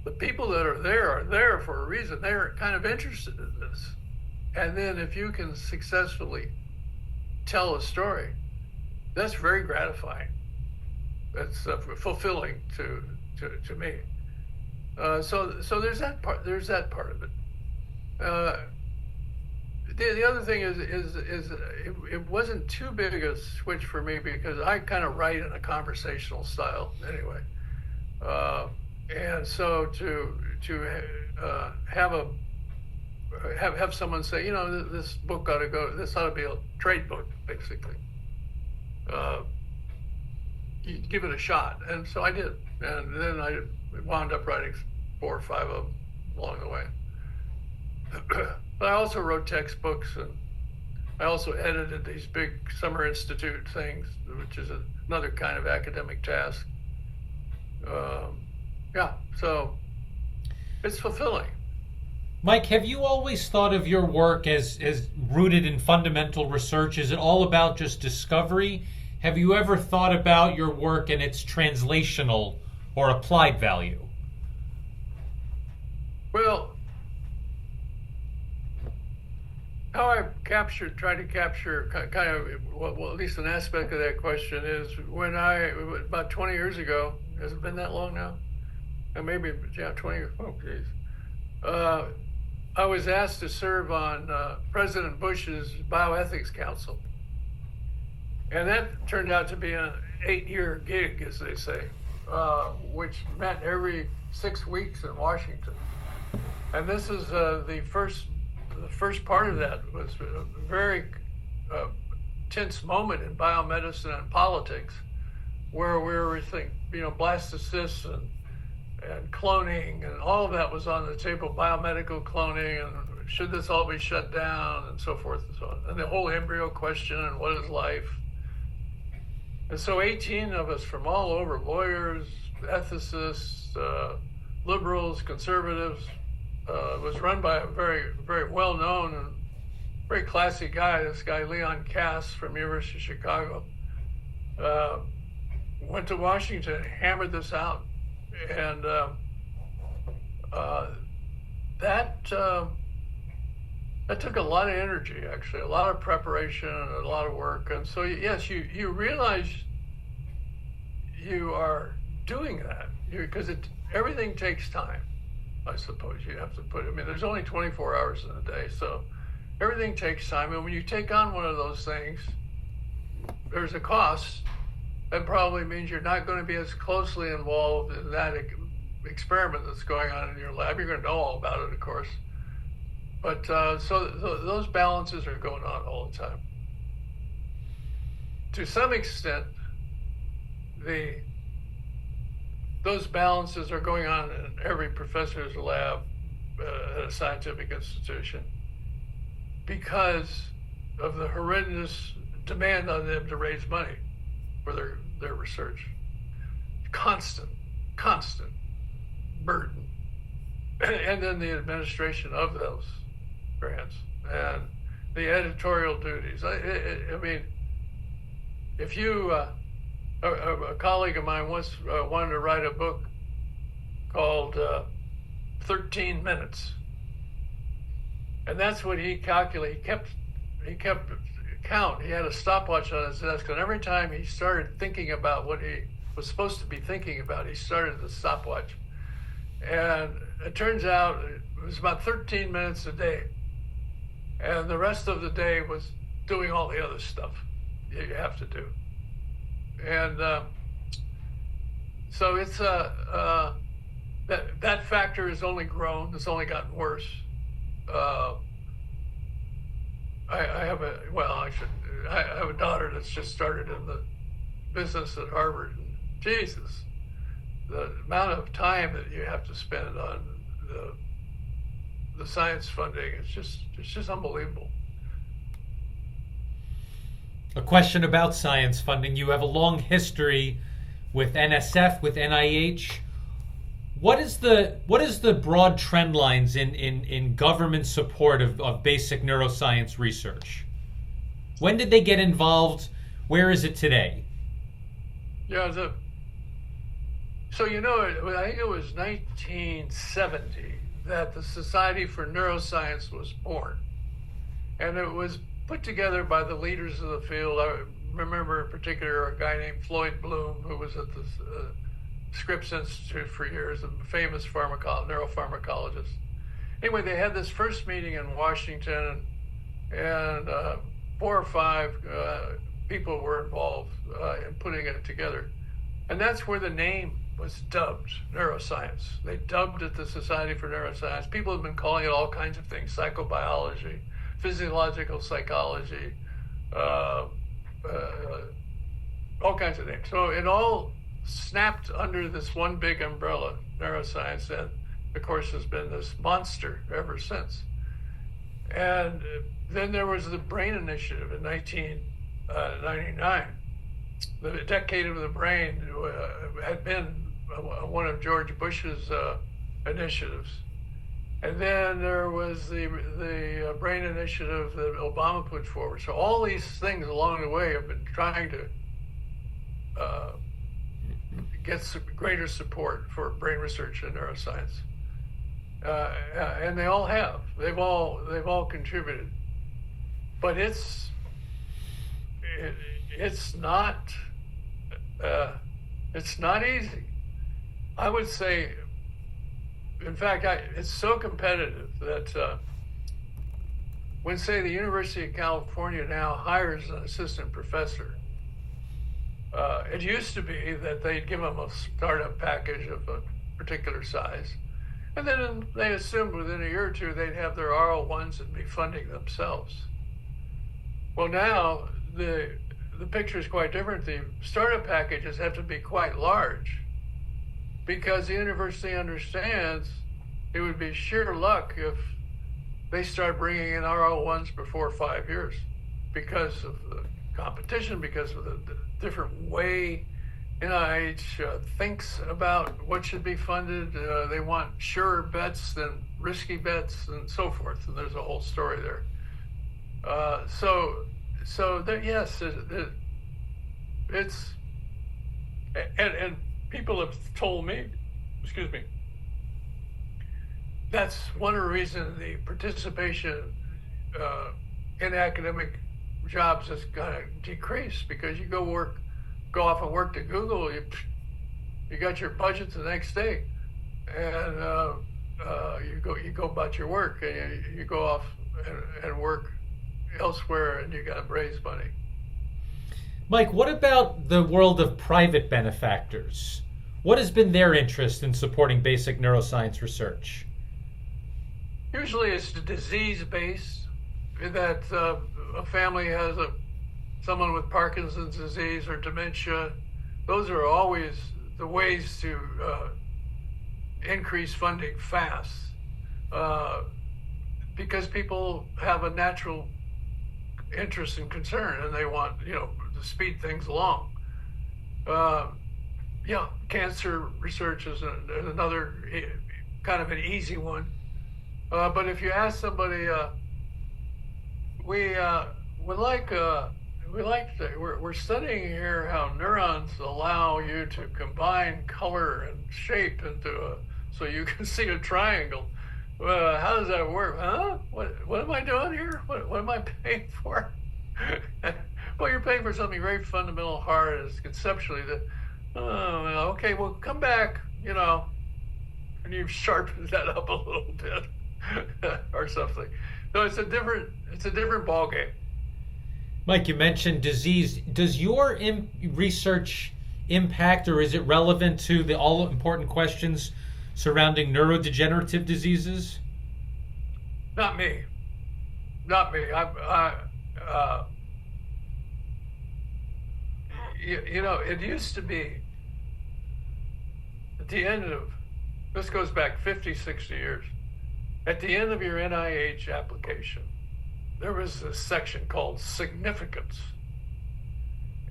the people that are there for a reason. They're kind of interested in this. And then if you can successfully tell a story, that's very gratifying. That's fulfilling to me. So there's that part. There's that part of it. Uh, the other thing is it wasn't too big a switch for me because I kind of write in a conversational style anyway, and so to have someone say, this book ought to go, this ought to be a trade book, basically. You give it a shot, and so I did, and then I wound up writing 4 or 5 of them along the way. But I also wrote textbooks, and I also edited these big Summer Institute things, which is another kind of academic task. Yeah, so it's fulfilling. Mike, have you always thought of your work as rooted in fundamental research? Is it all about just discovery? Have you ever thought about your work and its translational or applied value? Well, how I tried to capture kind of, well, at least an aspect of that question is when about 20 years ago, has it been that long now? And maybe, 20 years, oh, geez. I was asked to serve on President Bush's Bioethics Council. And that turned out to be an 8-year gig, as they say, which meant every 6 weeks in Washington. And this is the first part of that was a very tense moment in biomedicine and politics, where we were thinking, blastocysts and cloning and all of that was on the table, biomedical cloning, and should this all be shut down and so forth and so on. And the whole embryo question and what is life. And so 18 of us from all over, lawyers, ethicists, liberals, conservatives, was run by a very, very well-known and very classy guy, this guy Leon Cass from University of Chicago. Went to Washington, hammered this out. And that took a lot of energy, actually, a lot of preparation and a lot of work. And so, yes, you realize you are doing that because everything takes time, I suppose you have to put. I mean, there's only 24 hours in a day, so everything takes time. And when you take on one of those things, there's a cost. That probably means you're not going to be as closely involved in that experiment that's going on in your lab. You're going to know all about it, of course. But so those balances are going on all the time. To some extent, those balances are going on in every professor's lab at a scientific institution because of the horrendous demand on them to raise money for their research. Constant burden. And then the administration of those grants and the editorial duties. I mean, if you, a colleague of mine once wanted to write a book called 13 Minutes. And that's what he calculated. He kept count. He had a stopwatch on his desk, and every time he started thinking about what he was supposed to be thinking about, he started the stopwatch. And it turns out it was about 13 minutes a day. And the rest of the day was doing all the other stuff you have to do. And so it's that factor has only grown. It's only gotten worse. I have a daughter that's just started in the business at Harvard. And Jesus, the amount of time that you have to spend on the science funding, it's just unbelievable. A question about science funding. You have a long history with NSF, with NIH. What is the broad trend lines in government support of basic neuroscience research? When did they get involved? Where is it today? Yeah, so I think it was 1970 that the Society for Neuroscience was born. And it was put together by the leaders of the field. I remember in particular a guy named Floyd Bloom, who was at the Scripps Institute for years, a famous neuropharmacologist. Anyway, they had this first meeting in Washington, and 4 or 5 people were involved in putting it together. And that's where the name was dubbed neuroscience. They dubbed it the Society for Neuroscience. People have been calling it all kinds of things: psychobiology, physiological psychology, all kinds of things. So it all snapped under this one big umbrella, neuroscience, and of course has been this monster ever since. And then there was the Brain Initiative in 1999. The Decade of the Brain had been one of George Bush's initiatives. And then there was the Brain Initiative that Obama put forward. So all these things along the way have been trying to get some greater support for brain research and neuroscience. And they all have. They've all contributed. But it's not easy. I would say, in fact, it's so competitive that when, say, the University of California now hires an assistant professor, it used to be that they'd give them a startup package of a particular size, and then they assumed within a year or two they'd have their R01s and be funding themselves. Well, now the picture is quite different. The startup packages have to be quite large because the university understands it would be sheer luck if they start bringing in R01s before 5 years because of the competition, because of the different way NIH thinks about what should be funded. They want surer bets than risky bets and so forth. And there's a whole story there. So there, yes, it's, and people have told me, excuse me, that's one of the reasons the participation in academic jobs has got to decrease, because you go off and work to Google, you got your budget the next day, and you go about your work, and you go off and work elsewhere, and you got to raise money. Mike, what about the world of private benefactors? What has been their interest in supporting basic neuroscience research? Usually it's disease-based, that a family has someone with Parkinson's disease or dementia. Those are always the ways to increase funding fast, because people have a natural interest and concern, and they want, to speed things along. Cancer research is another kind of an easy one. But if you ask somebody, we're studying here how neurons allow you to combine color and shape so you can see a triangle. How does that work? Huh? What am I doing here? What am I paying for? Well, you're paying for something very fundamental, hard as conceptually that, okay, well, come back, and you've sharpened that up a little bit or something. So it's a different ballgame. Mike, you mentioned disease. Does your research impact, or is it relevant to the all-important questions surrounding neurodegenerative diseases? Not me. It used to be at the end of, this goes back 50, 60 years, at the end of your NIH application, there was this section called significance.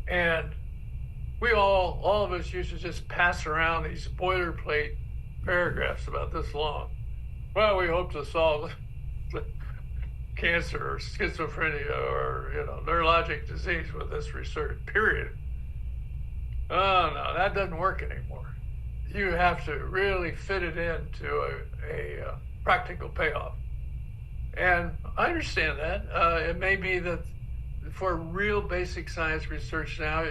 And we all of us used to just pass around these boilerplate paragraphs about this long. Well, we hope to solve cancer or schizophrenia or neurologic disease with this research, period. Oh no, that doesn't work anymore. You have to really fit it into a practical payoff. And I understand that. It may be that for real basic science research now,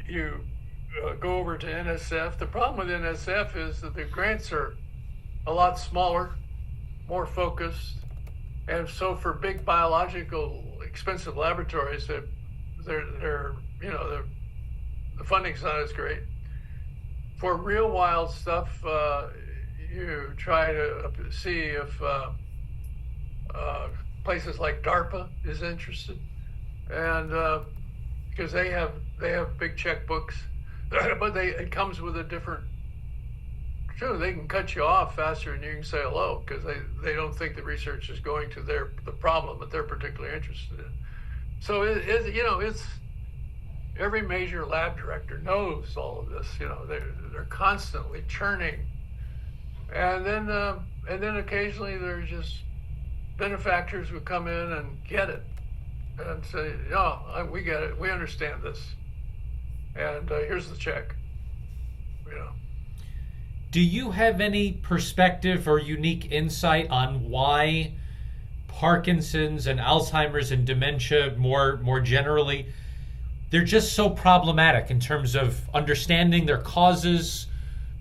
you go over to NSF. The problem with NSF is that the grants are a lot smaller, more focused. And so for big biological expensive laboratories, they're the funding's not as great. For real wild stuff, you try to see if places like DARPA is interested, and because they have big checkbooks, but it comes with a different. Sure, they can cut you off faster than you can say hello because they don't think the research is going to the problem that they're particularly interested in. So it's every major lab director knows all of this. They're constantly churning, and then occasionally there's just benefactors who come in and get it and say, "Yeah, we get it. We understand this, and here's the check." Do you have any perspective or unique insight on why Parkinson's and Alzheimer's and dementia more generally, they're just so problematic in terms of understanding their causes,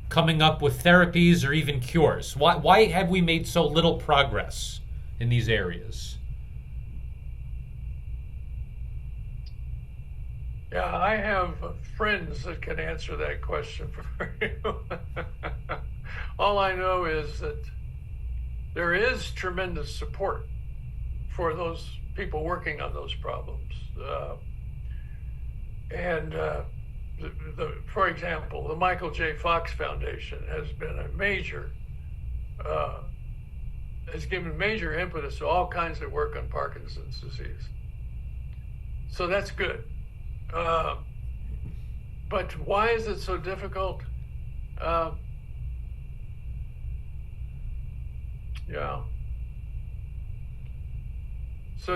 coming up with therapies or even cures? Why have we made so little progress in these areas? Yeah, I have friends that can answer that question for you. All I know is that there is tremendous support for those people working on those problems. For example, the Michael J. Fox Foundation has been has given major impetus to all kinds of work on Parkinson's disease. So that's good. But why is it so difficult? Yeah. So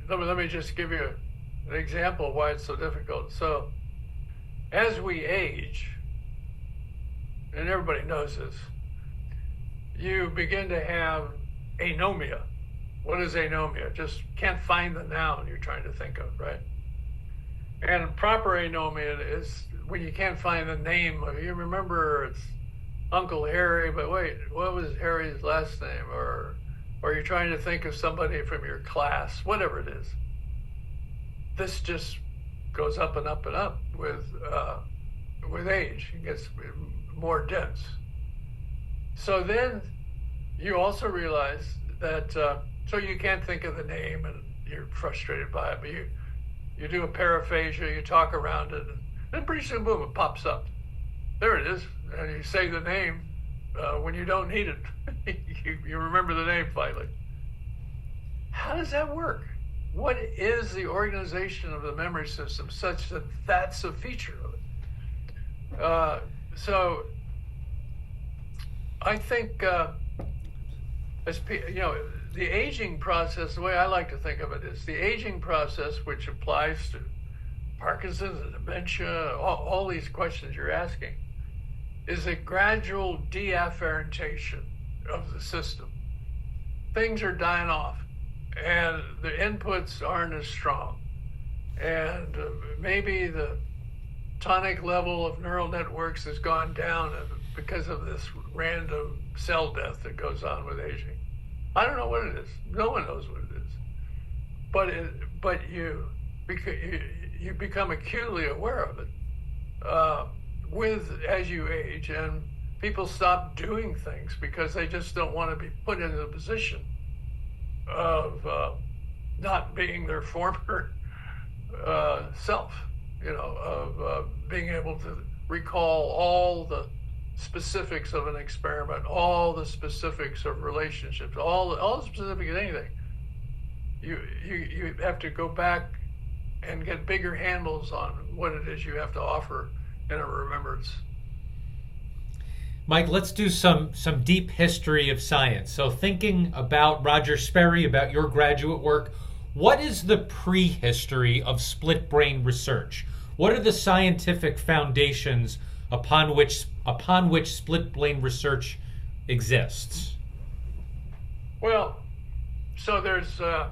let me just give you an example of why it's so difficult. So as we age, and everybody knows this, you begin to have anomia. What is anomia? Just can't find the noun you're trying to think of, right? And proper anomia is when you can't find the name. You remember it's Uncle Harry, but wait, what was Harry's last name? Or you're trying to think of somebody from your class, whatever it is. This just goes up and up and up with age. It gets more dense. So then you also realize that so you can't think of the name and you're frustrated by it, but you do a paraphasia, you talk around it, and then pretty soon, boom, it pops up. There it is, and you say the name when you don't need it. you remember the name finally. How does that work? What is the organization of the memory system such that that's a feature of it? So I think, the aging process, the way I like to think of it is the aging process, which applies to Parkinson's and dementia, all these questions you're asking, is a gradual deafferentation of the system. Things are dying off, and the inputs aren't as strong. And maybe the tonic level of neural networks has gone down because of this random cell death that goes on with aging. I don't know what it is. No one knows what it is. But you become acutely aware of it as you age, and people stop doing things because they just don't want to be put in the position of not being their former self. Of being able to recall all the specifics of an experiment, all the specifics of relationships, all the specifics of anything. You have to go back and get bigger handles on what it is you have to offer in a remembrance. Mike, let's do some deep history of science. So thinking about Roger Sperry, about your graduate work, what is the prehistory of split brain research? What are the scientific foundations upon which split brain research exists? Well, so there's, the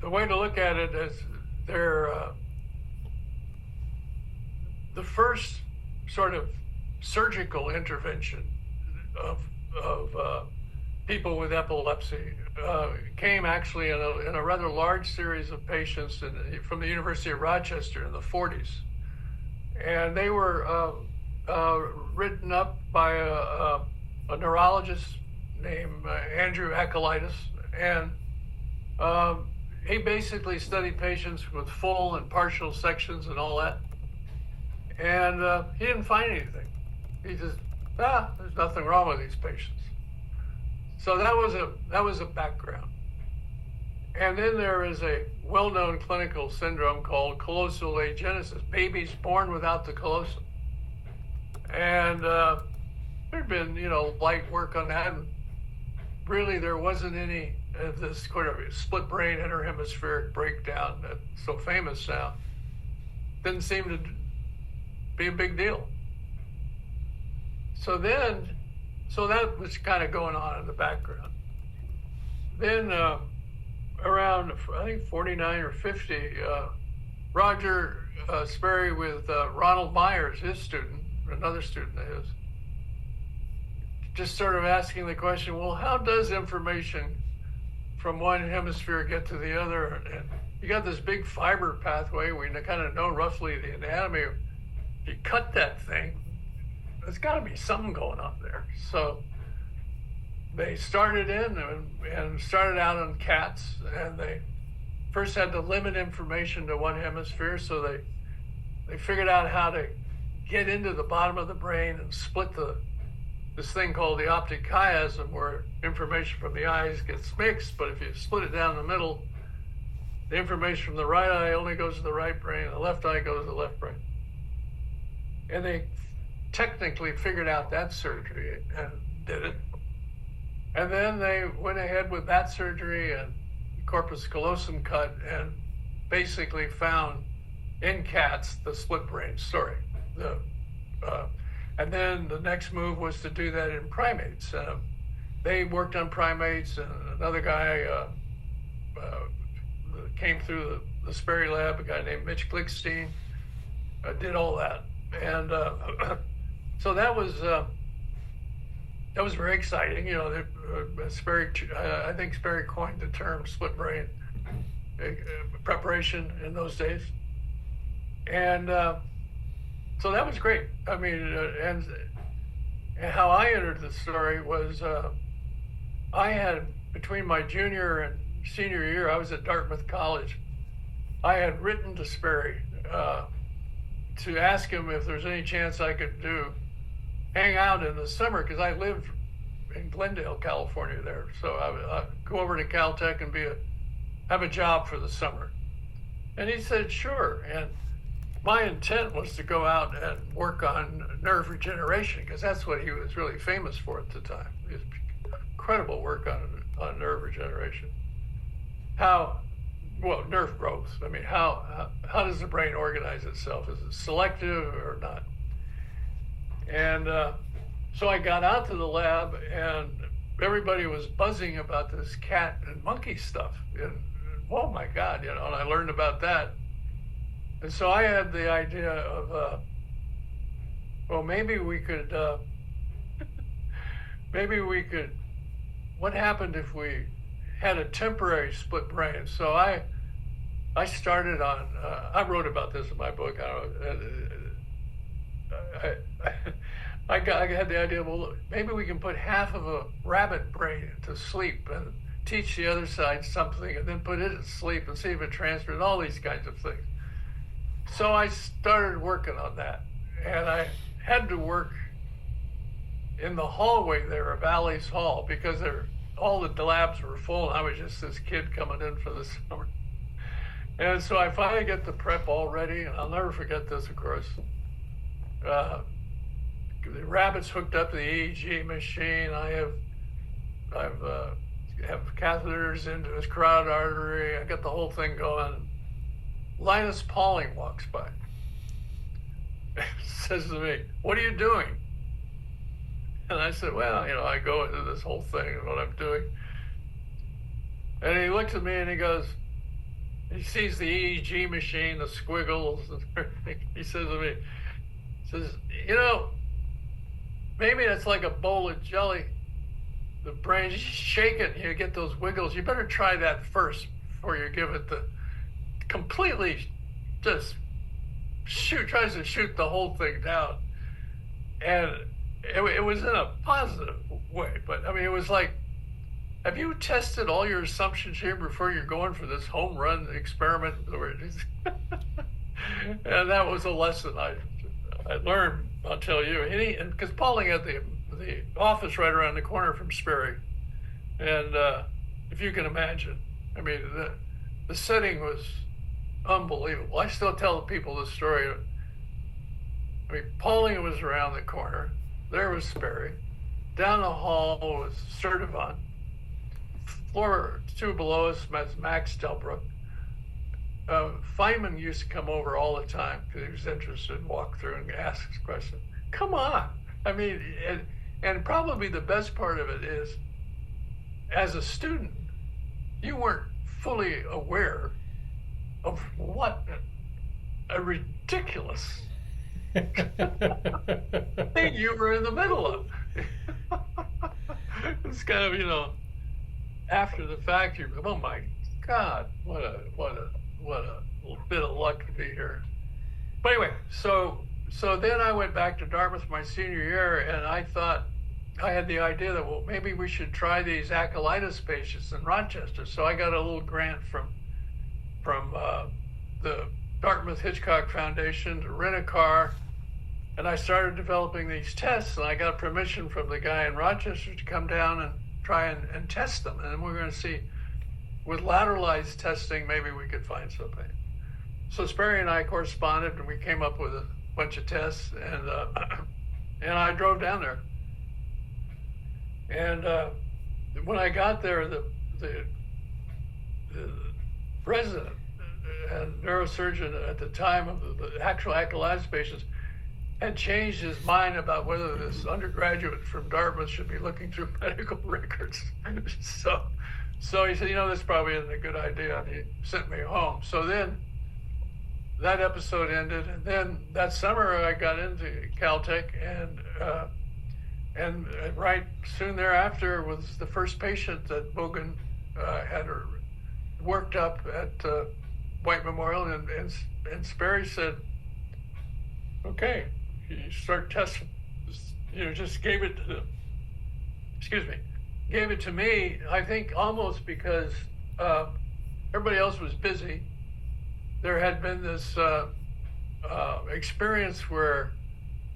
way to look at it is the first sort of surgical intervention of people with epilepsy came actually in a rather large series of patients from the University of Rochester in the 40s. And they were written up by a neurologist named Andrew Akelitis. And he basically studied patients with full and partial sections and all that. And he didn't find anything. He just, there's nothing wrong with these patients. So that was a background. And then there is a well-known clinical syndrome called callosal agenesis, babies born without the callosum. And there'd been, light work on that. And really, there wasn't any of this sort of split brain interhemispheric breakdown that's so famous now. Didn't seem to be a big deal. So that was kind of going on in the background. Then around, I think 49 or 50, Roger Sperry with Ronald Myers, his student, another student of his, just sort of asking the question, well, how does information from one hemisphere get to the other? And you got this big fiber pathway. We kind of know roughly the anatomy. If you cut that thing, there's got to be something going on there. So they started in and started out on cats, and they first had to limit information to one hemisphere. So they figured out how to get into the bottom of the brain and split this thing called the optic chiasm, where information from the eyes gets mixed. But if you split it down the middle, the information from the right eye only goes to the right brain, and the left eye goes to the left brain. And they technically figured out that surgery and did it. And then they went ahead with that surgery and corpus callosum cut and basically found in cats the split brain story. And then the next move was to do that in primates. They worked on primates, and another guy came through the Sperry lab, a guy named Mitch Glickstein, did all that. And so that was very exciting. Sperry, I think Sperry coined the term split brain preparation in those days. And so that was great. I mean, and how I entered the story was I had, between my junior and senior year, I was at Dartmouth College. I had written to Sperry to ask him if there's any chance I could hang out in the summer, because I lived in Glendale, California there. So I would go over to Caltech and have a job for the summer. And he said, sure. And my intent was to go out and work on nerve regeneration, because that's what he was really famous for at the time. His incredible work on nerve regeneration. Nerve growth. I mean, how does the brain organize itself? Is it selective or not? And so I got out to the lab, and everybody was buzzing about this cat and monkey stuff. And oh my God, and I learned about that. And so I had the idea of, maybe we could, what happened if we had a temporary split brain? So I started on, I wrote about this in my book. I had the idea, well, maybe we can put half of a rabbit brain to sleep and teach the other side something, and then put it to sleep and see if it transfers, all these kinds of things. So I started working on that, and I had to work in the hallway there of Alley's Hall, because all the labs were full, and I was just this kid coming in for the summer. And so I finally get the prep all ready, and I'll never forget this, of course. The rabbit's hooked up to the EEG machine. I have catheters into his carotid artery. I got the whole thing going. Linus Pauling walks by. Says to me, "What are you doing?" And I said, "Well, I go into this whole thing and what I'm doing." And he looks at me and he goes, he sees the EEG machine, the squiggles, and everything. He says to me, Says, maybe it's like a bowl of jelly. The brain, you shake it, you get those wiggles. You better try that first before you give it the completely just tries to shoot the whole thing down. And it was in a positive way, but I mean, it was like, have you tested all your assumptions here before you're going for this home run experiment? And that was a lesson I learned, I'll tell you. And because Pauling had the office right around the corner from Sperry. And if you can imagine, I mean, the setting was unbelievable. I still tell people the story. I mean, Pauling was around the corner. There was Sperry. Down the hall was Sturdivant. Floor 2 below us was Max Delbruck. Feynman used to come over all the time because he was interested and walk through and ask his question. Come on. I mean, and probably the best part of it is, as a student, you weren't fully aware of what a ridiculous thing you were in the middle of. It's kind of, after the fact, you're, oh my God, what a bit of luck to be here. But anyway, so then I went back to Dartmouth my senior year, and I thought, I had the idea that, well, maybe we should try these acolytus patients in Rochester. So I got a little grant from the Dartmouth Hitchcock Foundation to rent a car, and I started developing these tests, and I got permission from the guy in Rochester to come down and try and test them. And we're going to see, with lateralized testing, maybe we could find something. So Sperry and I corresponded, and we came up with a bunch of tests, and I drove down there. And when I got there, the president and neurosurgeon at the time of the actual acolytus patients had changed his mind about whether this undergraduate from Dartmouth should be looking through medical records. So he said, this probably isn't a good idea, and he sent me home. So then that episode ended, and then that summer I got into Caltech, and right soon thereafter was the first patient that Bogan had worked up at White Memorial, and Sperry said, okay, you start testing, just gave it to me, I think almost because everybody else was busy. There had been this experience where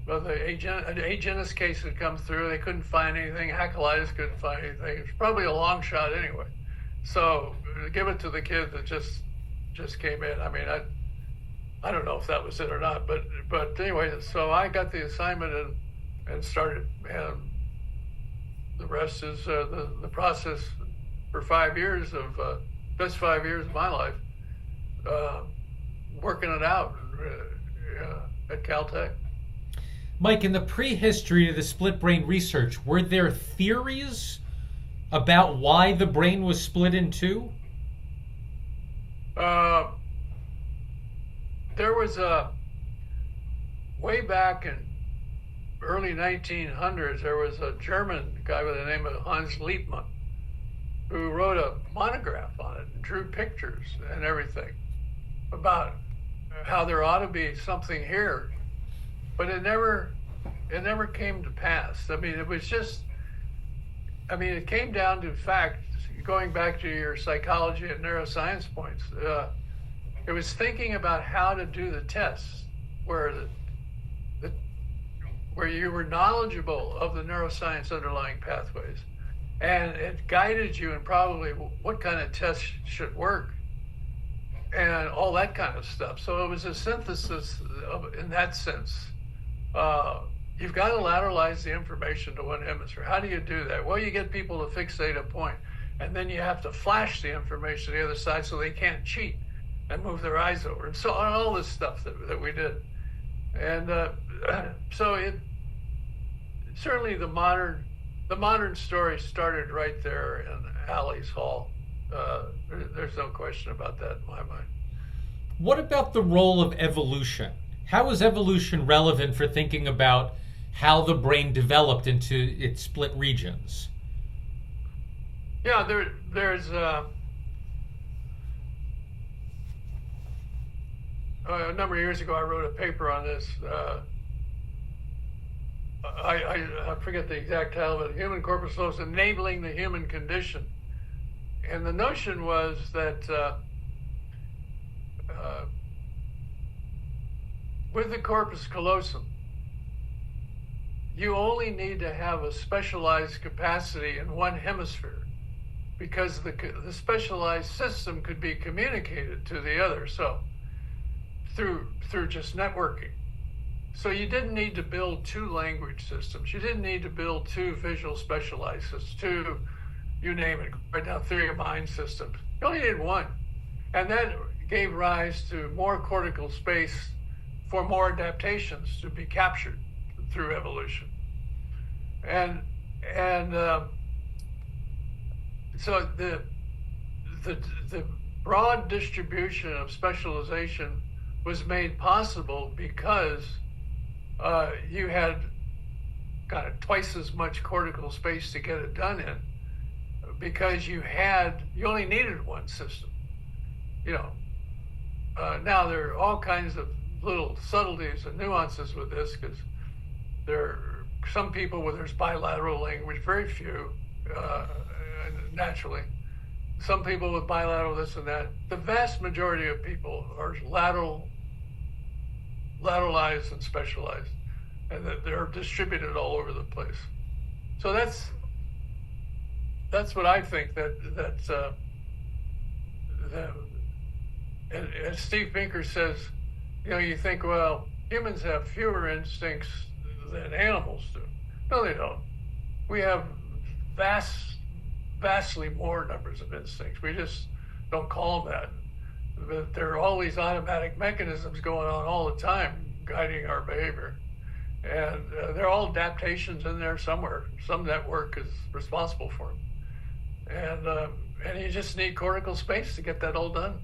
an agenus case had come through. They couldn't find anything. Acolytus couldn't find anything. It was probably a long shot anyway. So give it to the kid that just came in. I mean, I don't know if that was it or not, but anyway, so I got the assignment and started, and the rest is the process for 5 years of best 5 years of my life, working it out at Caltech. Mike, in the prehistory to the split brain research, were there theories about why the brain was split in two? There was way back in early 1900s, there was a German guy by the name of Hans Liebmann who wrote a monograph on it and drew pictures and everything about how there ought to be something here, but it never came to pass. I mean, it came down to fact, going back to your psychology and neuroscience points, it was thinking about how to do the tests where where you were knowledgeable of the neuroscience underlying pathways, and it guided you in probably what kind of tests should work and all that kind of stuff. So it was a synthesis in that sense. You've got to lateralize the information to one hemisphere. How do you do that? Well, you get people to fixate a point, and then you have to flash the information to the other side so they can't cheat and move their eyes over. And so all this stuff that we did. And so it certainly the modern story started right there in Alley's Hall. There's no question about that in my mind. What about the role of evolution How is evolution relevant for thinking about how the brain developed into its split regions? Yeah, there's a number of years ago I wrote a paper on this. I forget the exact title, but human corpus callosum enabling the human condition. And the notion was that with the corpus callosum, you only need to have a specialized capacity in one hemisphere, because the specialized system could be communicated to the other. So through just networking. So you didn't need to build two language systems. You didn't need to build two visual specialized systems, two, you name it, right now, theory of mind systems. You only needed one. And that gave rise to more cortical space for more adaptations to be captured through evolution. And so the broad distribution of specialization was made possible because you had kind of twice as much cortical space to get it done in, because you only needed one system. Now there are all kinds of little subtleties and nuances with this, because there are some people where there's bilateral language, very few, naturally. Some people with bilateral this and that. The vast majority of people are lateralized and specialized, and that they're distributed all over the place. So that's what I think and as Steve Pinker says, you think, well, humans have fewer instincts than animals do. No, they don't. We have vastly more numbers of instincts. We just don't call them that. But there are all these automatic mechanisms going on all the time guiding our behavior. And they're all adaptations in there somewhere. Some network is responsible for them. And you just need cortical space to get that all done.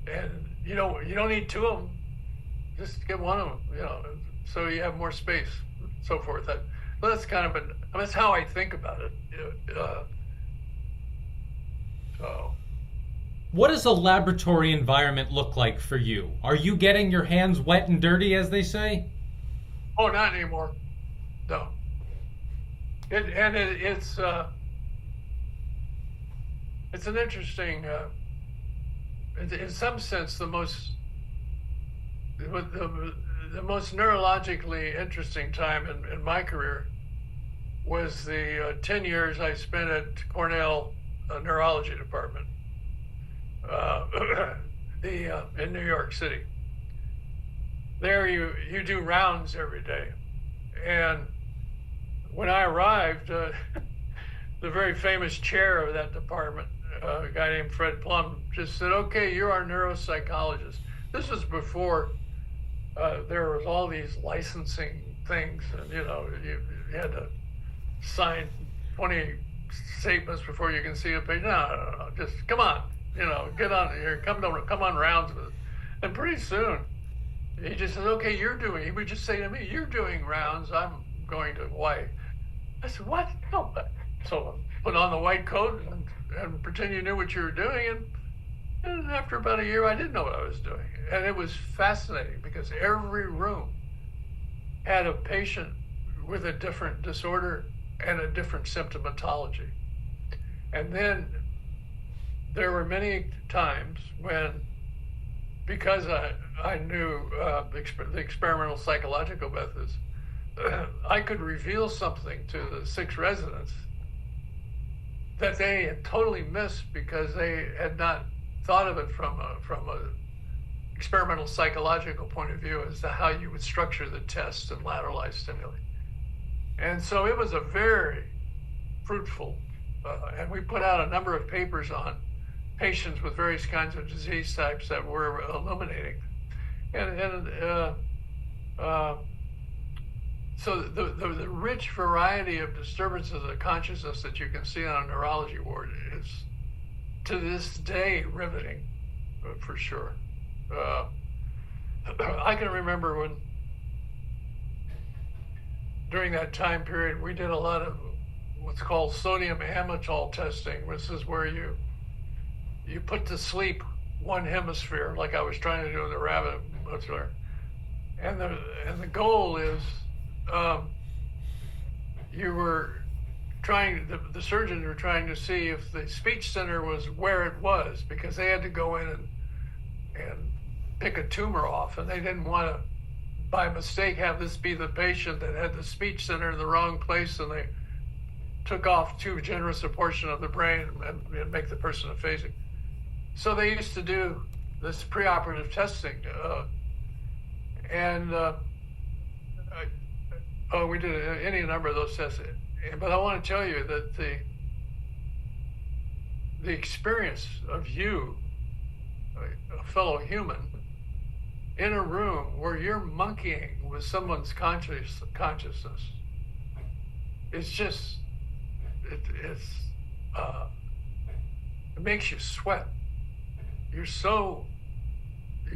And you don't need two of them. Just get one of them, so you have more space, so forth. That's kind of that's how I think about it. What does a laboratory environment look like for you? Are you getting your hands wet and dirty, as they say? Oh, not anymore. No. It's an interesting, in some sense, the most neurologically interesting time in my career was the 10 years I spent at Cornell neurology department in New York City. There you do rounds every day. And when I arrived, the very famous chair of that department, a guy named Fred Plum, just said, "Okay, you're our neuropsychologist." This was before there was all these licensing things, and you had to sign 20 statements before you can see a page. No, just come on, get on here, come on rounds with it. And pretty soon, he just said, "Okay, he would just say to me, 'You're doing rounds, I'm going to Hawaii.'" I said, "What? No." So I put on the white coat and pretend you knew what you were doing, and after about a year, I didn't know what I was doing. And it was fascinating because every room had a patient with a different disorder and a different symptomatology. And then there were many times when, because I knew the experimental psychological methods, I could reveal something to the 6 residents that they had totally missed because they had not thought of it from a experimental psychological point of view as to how you would structure the test and lateralize stimuli. And so it was a very fruitful, and we put out a number of papers on patients with various kinds of disease types that were illuminating. So the rich variety of disturbances of consciousness that you can see on a neurology ward is, to this day, riveting, for sure. I can remember when, during that time period, we did a lot of what's called sodium amytal testing. This is where you put to sleep one hemisphere, like I was trying to do in the rabbit muscular. And the goal is, the surgeons were trying to see if the speech center was where it was, because they had to go in and pick a tumor off, and they didn't want to, by mistake, have this be the patient that had the speech center in the wrong place, and they took off too generous a portion of the brain and make the person aphasic. So they used to do this preoperative testing, we did any number of those tests. But I want to tell you that the experience of you, a fellow human, in a room where you're monkeying with someone's consciousness, it's just, it makes you sweat. You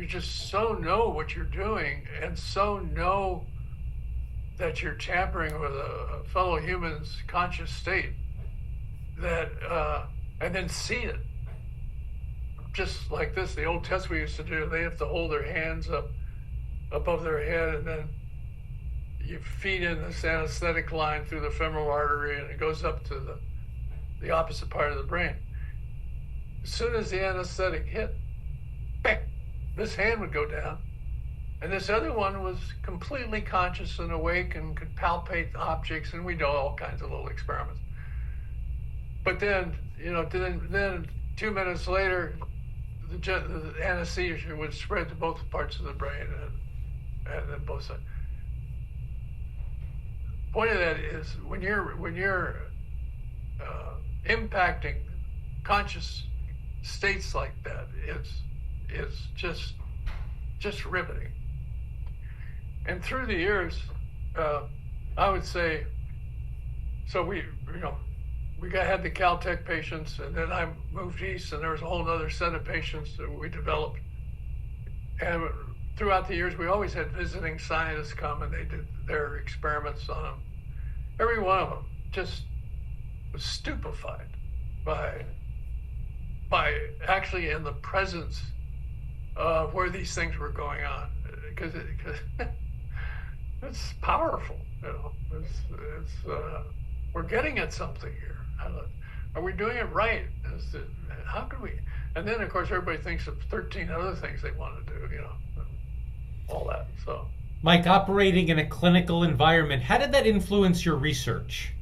just so know what you're doing, and so know that you're tampering with a fellow human's conscious state, that and then see it. Just like this, the old test we used to do, they have to hold their hands up above their head, and then you feed in this anesthetic line through the femoral artery, and it goes up to the opposite part of the brain. As soon as the anesthetic hit, bang, this hand would go down, and this other one was completely conscious and awake and could palpate objects, and we do all kinds of little experiments. But then, then 2 minutes later, the anesthesia would spread to both parts of the brain and then both sides. Point of that is, when you're impacting conscious states like that, it's just riveting. And through the years, I would say, so we had the Caltech patients, and then I moved east, and there was a whole other set of patients that we developed. And throughout the years, we always had visiting scientists come, and they did their experiments on them. Every one of them just was stupefied by actually in the presence of where these things were going on, because it's powerful. We're getting at something here. Are we doing it right? How can we? And then, of course, everybody thinks of 13 other things they want to do, all that. So, Mike, operating in a clinical environment, how did that influence your research?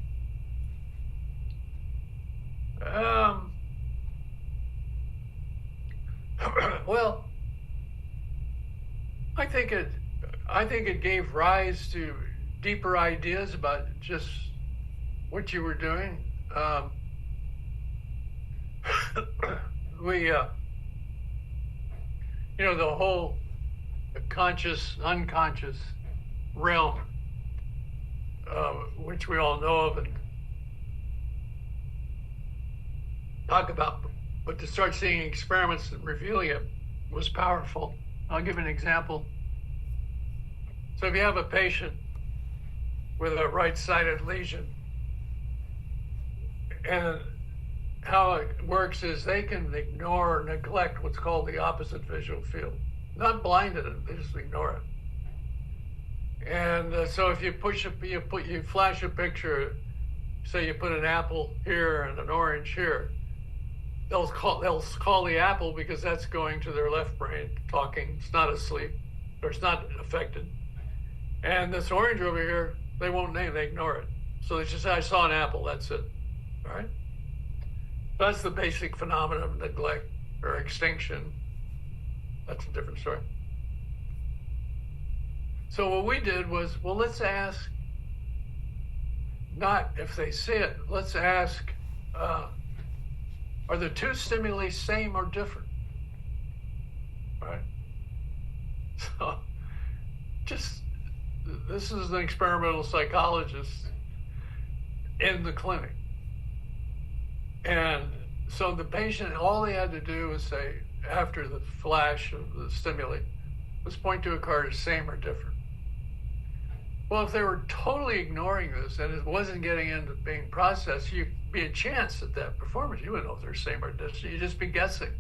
Well, I think it gave rise to deeper ideas about just what you were doing. The whole conscious, unconscious realm, which we all know of and talk about, but to start seeing experiments and revealing it was powerful. I'll give an example. So if you have a patient with a right-sided lesion, and how it works is they can ignore or neglect what's called the opposite visual field. Not blinded, they just ignore it. And so if you you flash a picture, say you put an apple here and an orange here, they'll call the apple because that's going to their left brain, talking. It's not asleep, or it's not affected. And this orange over here, they won't name, they ignore it. So they just say, I saw an apple, that's it. All right? That's the basic phenomenon of neglect or extinction. That's a different story. So what we did was, well, let's ask, not if they see it, let's ask, are the two stimuli same or different? Right? So, this is an experimental psychologist in the clinic. And so the patient, all they had to do was say, after the flash of the stimuli, Let's point to a card as same or different. Well, if they were totally ignoring this and it wasn't getting into being processed, you'd be a chance at that performance. You wouldn't know if they're same or different. You'd just be guessing.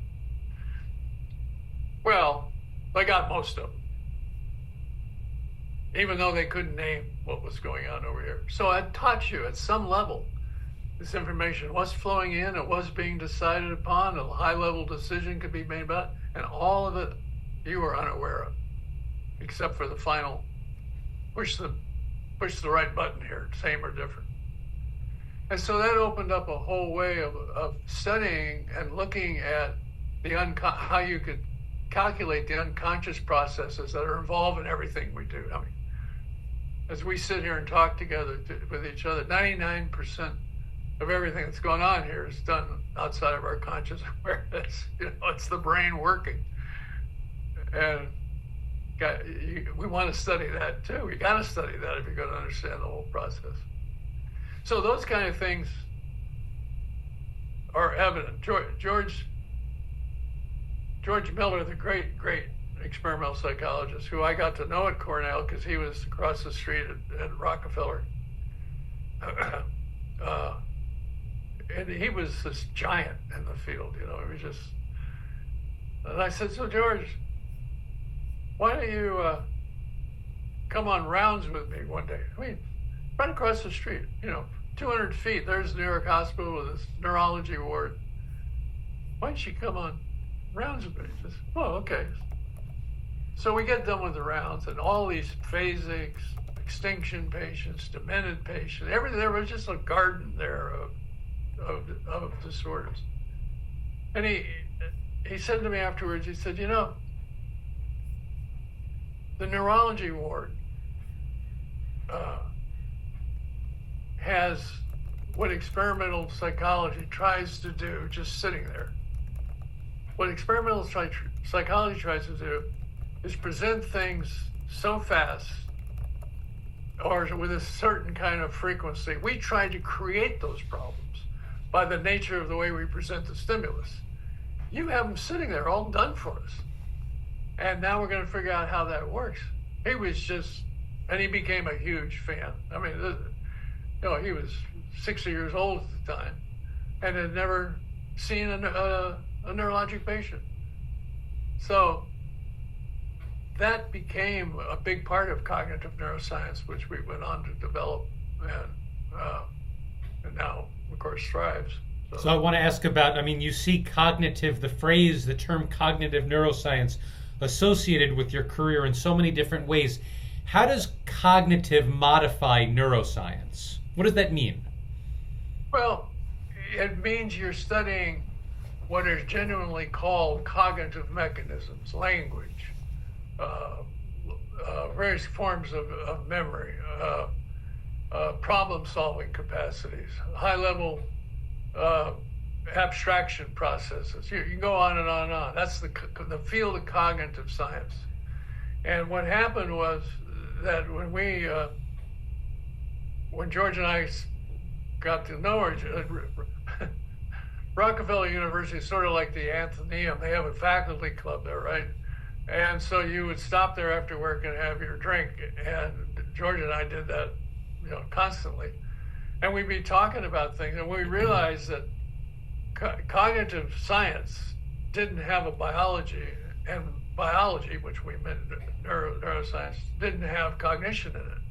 Well, I got most of them, even though they couldn't name what was going on over here. So I taught you at some level this information was flowing in, it was being decided upon, a high-level decision could be made about it, and all of it you were unaware of, except for the final push the right button here, same or different. And so that opened up a whole way of studying and looking at how you could calculate the unconscious processes that are involved in everything we do. I mean, as we sit here and talk together with each other, 99% of everything that's going on here is done outside of our conscious awareness. It's the brain working. And we want to study that too. We got to study that if you're going to understand the whole process. So those kind of things are evident. George Miller, the great experimental psychologist, who I got to know at Cornell because he was across the street at Rockefeller. And he was this giant in the field, he was just, and I said, so George, why don't you come on rounds with me one day? I mean, right across the street, 200 feet, there's New York Hospital with this neurology ward. Why don't you come on rounds with me? Just, okay. So we get done with the rounds, and all these phasics, extinction patients, demented patients, everything, there was just a garden there of disorders. And he said to me afterwards, he said, the neurology ward has what experimental psychology tries to do just sitting there. What experimental psychology tries to do is present things so fast or with a certain kind of frequency. We try to create those problems by the nature of the way we present the stimulus. You have them sitting there all done for us. And now we're going to figure out how that works. He was just, and he became a huge fan. I mean, he was 60 years old at the time and had never seen a neurologic patient. So that became a big part of cognitive neuroscience, which we went on to develop and now, of course, thrives. So I want to ask about, you see cognitive, the term cognitive neuroscience associated with your career in so many different ways. How does cognitive modify neuroscience? What does that mean? Well, it means you're studying what is genuinely called cognitive mechanisms, language, various forms of memory, problem-solving capacities, high-level abstraction processes. You can go on and on and on. That's the field of cognitive science. And what happened was that when George and I got to know her, Rockefeller University is sort of like the Athenaeum. They have a faculty club there, right? And so you would stop there after work and have your drink. And George and I did that, constantly. And we'd be talking about things, and we realized that cognitive science didn't have a biology, and biology, which we meant neuroscience, didn't have cognition in it.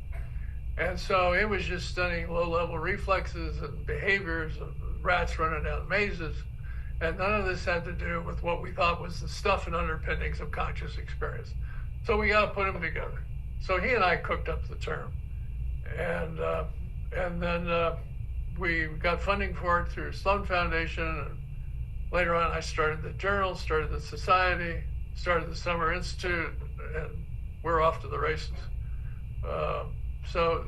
And so it was just studying low-level reflexes and behaviors of rats running down mazes, and none of this had to do with what we thought was the stuff and underpinnings of conscious experience. So we got to put them together. So he and I cooked up the term, and then we got funding for it through Sloan Foundation, and later on I started the journal, started the society, started the Summer Institute, and we're off to the races. So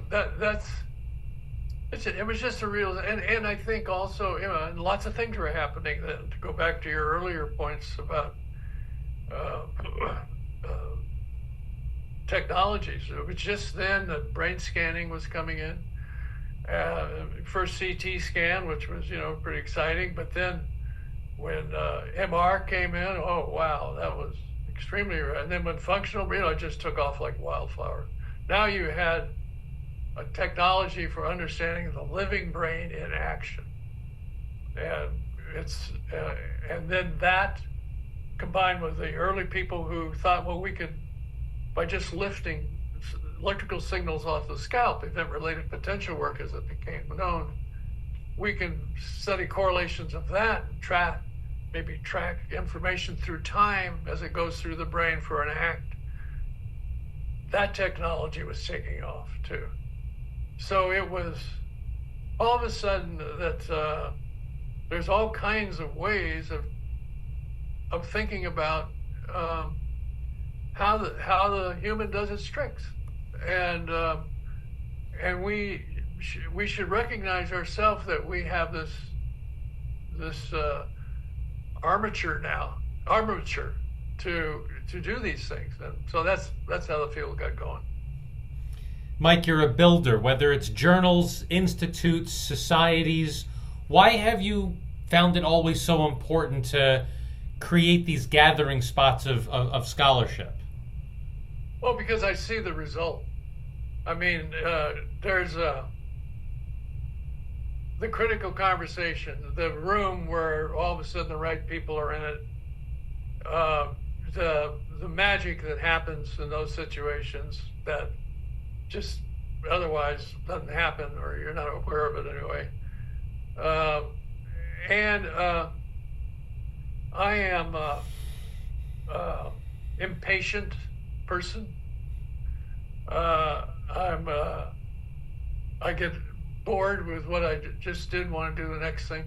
it was just a real, and I think also, and lots of things were happening then, to go back to your earlier points about technologies. It was just then that brain scanning was coming in. First CT scan, which was, pretty exciting. But then when MR came in, oh, wow, that was extremely rare. And then when functional, it just took off like wildfire. Now you had a technology for understanding the living brain in action, and and then that combined with the early people who thought, well, we could, by just lifting electrical signals off the scalp, event-related potential work as it became known, we can study correlations of that and maybe track information through time as it goes through the brain for an act. That technology was taking off too. So it was all of a sudden that there's all kinds of ways of thinking about how the human does its tricks, and we should recognize ourselves that we have this armature to do these things, and so that's how the field got going. Mike, you're a builder, whether it's journals, institutes, societies. Why have you found it always so important to create these gathering spots of scholarship? Well, because I see the result. I mean, there's the critical conversation, the room where all of a sudden the right people are in it, the magic that happens in those situations that just otherwise doesn't happen, or you're not aware of it anyway. And I am a impatient person. I get bored with what I just did, want to do the next thing.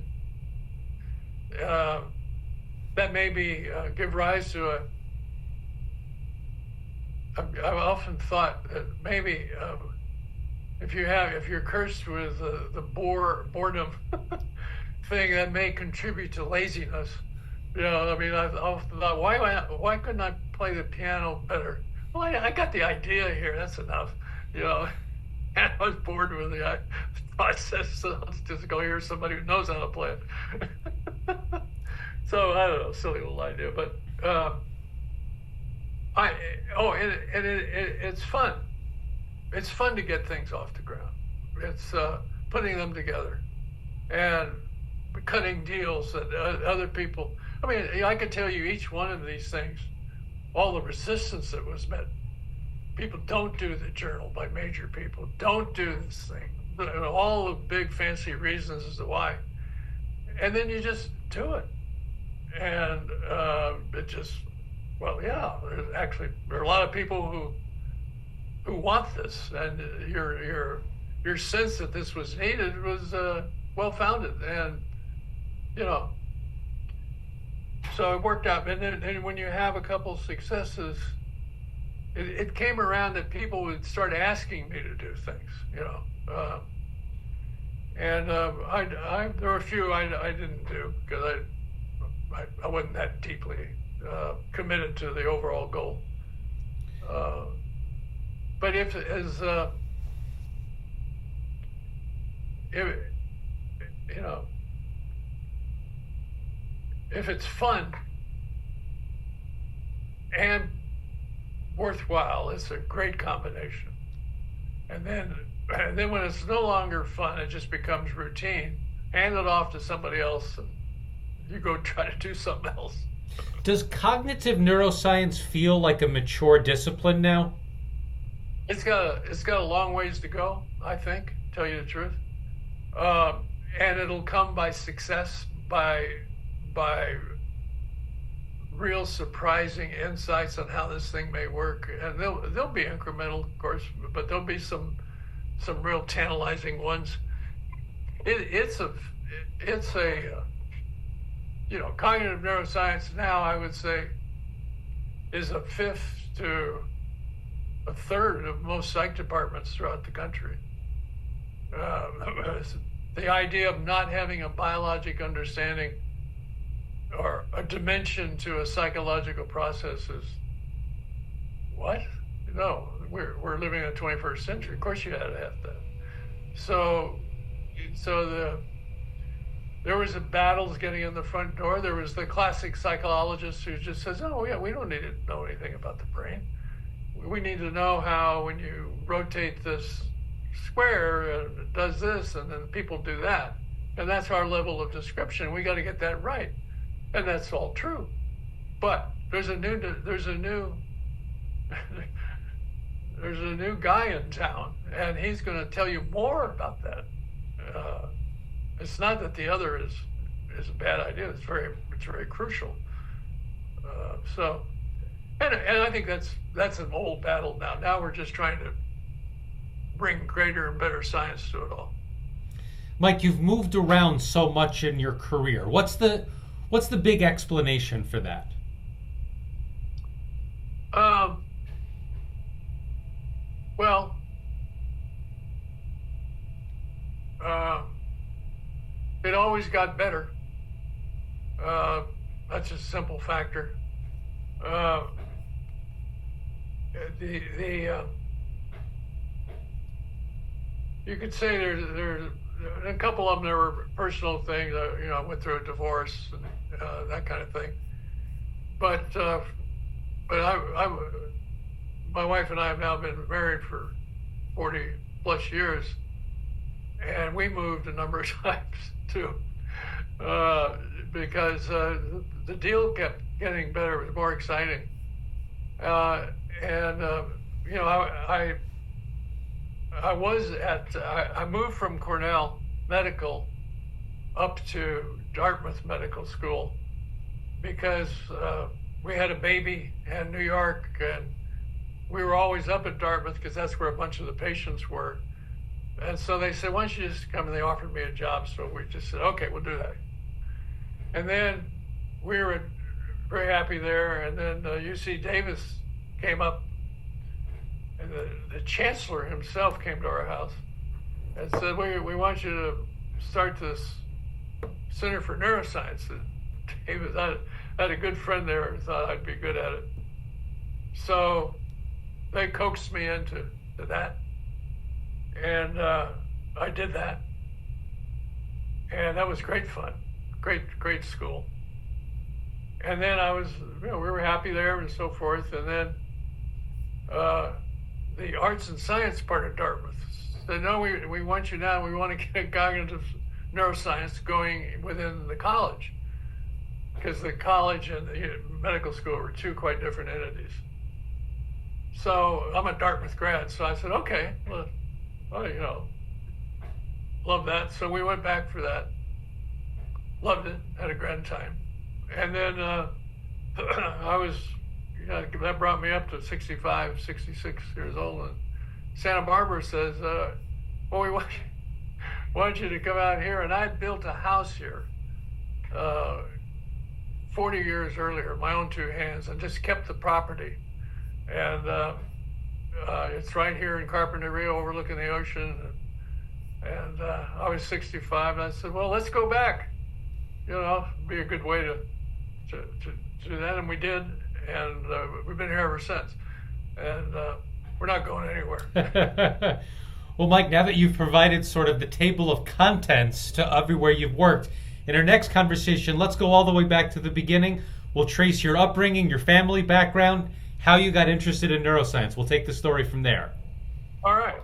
That may give rise to I've often thought that maybe if you're cursed with the boredom thing, that may contribute to laziness. I mean, I've often thought, why couldn't I play the piano better? Well, I got the idea here. That's enough. And I was bored with the process, so let's just go hear somebody who knows how to play it. So I don't know, silly little idea, but it's fun. It's fun to get things off the ground. It's putting them together and cutting deals that other people. I mean, I could tell you each one of these things, all the resistance that was met. People don't do the journal by major people. Don't do this thing. All the big fancy reasons as to why. And then you just do it. And it just, well, yeah, there are a lot of people who want this, and your sense that this was needed was well-founded, and so it worked out. And then when you have a couple successes, it came around that people would start asking me to do things, and there were a few I didn't do because I wasn't that deeply committed to the overall goal. But if it's fun and worthwhile, it's a great combination. And then when it's no longer fun, it just becomes routine. Hand it off to somebody else, and you go try to do something else. Does cognitive neuroscience feel like a mature discipline now? It's got a long ways to go, I think, tell you the truth. And it'll come by success, by real surprising insights on how this thing may work. And they'll be incremental, of course, but there'll be some real tantalizing ones. It's a cognitive neuroscience now, I would say, is a fifth to a third of most psych departments throughout the country. The idea of not having a biologic understanding or a dimension to a psychological process is what? No, we're living in the 21st century. Of course you had to have that. So There was the battles getting in the front door. There was the classic psychologist who just says, oh, yeah, we don't need to know anything about the brain. We need to know how when you rotate this square, it does this, and then people do that. And that's our level of description. We got to get that right. And that's all true. But there's a new there's a new guy in town, and he's going to tell you more about that. It's not that the other is a bad idea. It's very crucial. And I think that's an old battle now. Now we're just trying to bring greater and better science to it all. Mike, you've moved around so much in your career. What's the big explanation for that? Well, it always got better. That's a simple factor. You could say there's a couple of them. There were personal things. I went through a divorce and that kind of thing. But my wife and I have now been married for 40 plus years, and we moved a number of times too, because the deal kept getting better. It was more exciting, I moved from Cornell Medical up to Dartmouth Medical School because we had a baby in New York, and we were always up at Dartmouth because that's where a bunch of the patients were. And so they said, why don't you just come? And they offered me a job. So we just said, okay, we'll do that. And then we were very happy there. And then UC Davis came up, and the chancellor himself came to our house and said, we want you to start this Center for Neuroscience. And Davis, I had a good friend there and thought I'd be good at it. So they coaxed me into that. And I did that. And that was great fun. Great school. And then we were happy there and so forth. And then the arts and science part of Dartmouth said, no, we want you now. We want to get cognitive neuroscience going within the college, because the college and the medical school were two quite different entities. So I'm a Dartmouth grad, so I said, okay, well, love that. So we went back for that. Loved it, had a grand time. And then that brought me up to 65, 66 years old. And Santa Barbara says, well, we want you to come out here. And I built a house here 40 years earlier, my own two hands, and just kept the property. And it's right here in Carpinteria overlooking the ocean. And I was 65, and I said, well, let's go back. It'd be a good way to do that. And we did, and we've been here ever since. And we're not going anywhere. Well, Mike, now that you've provided sort of the table of contents to everywhere you've worked, in our next conversation, let's go all the way back to the beginning. We'll trace your upbringing, your family background, how you got interested in neuroscience. We'll take the story from there. All right.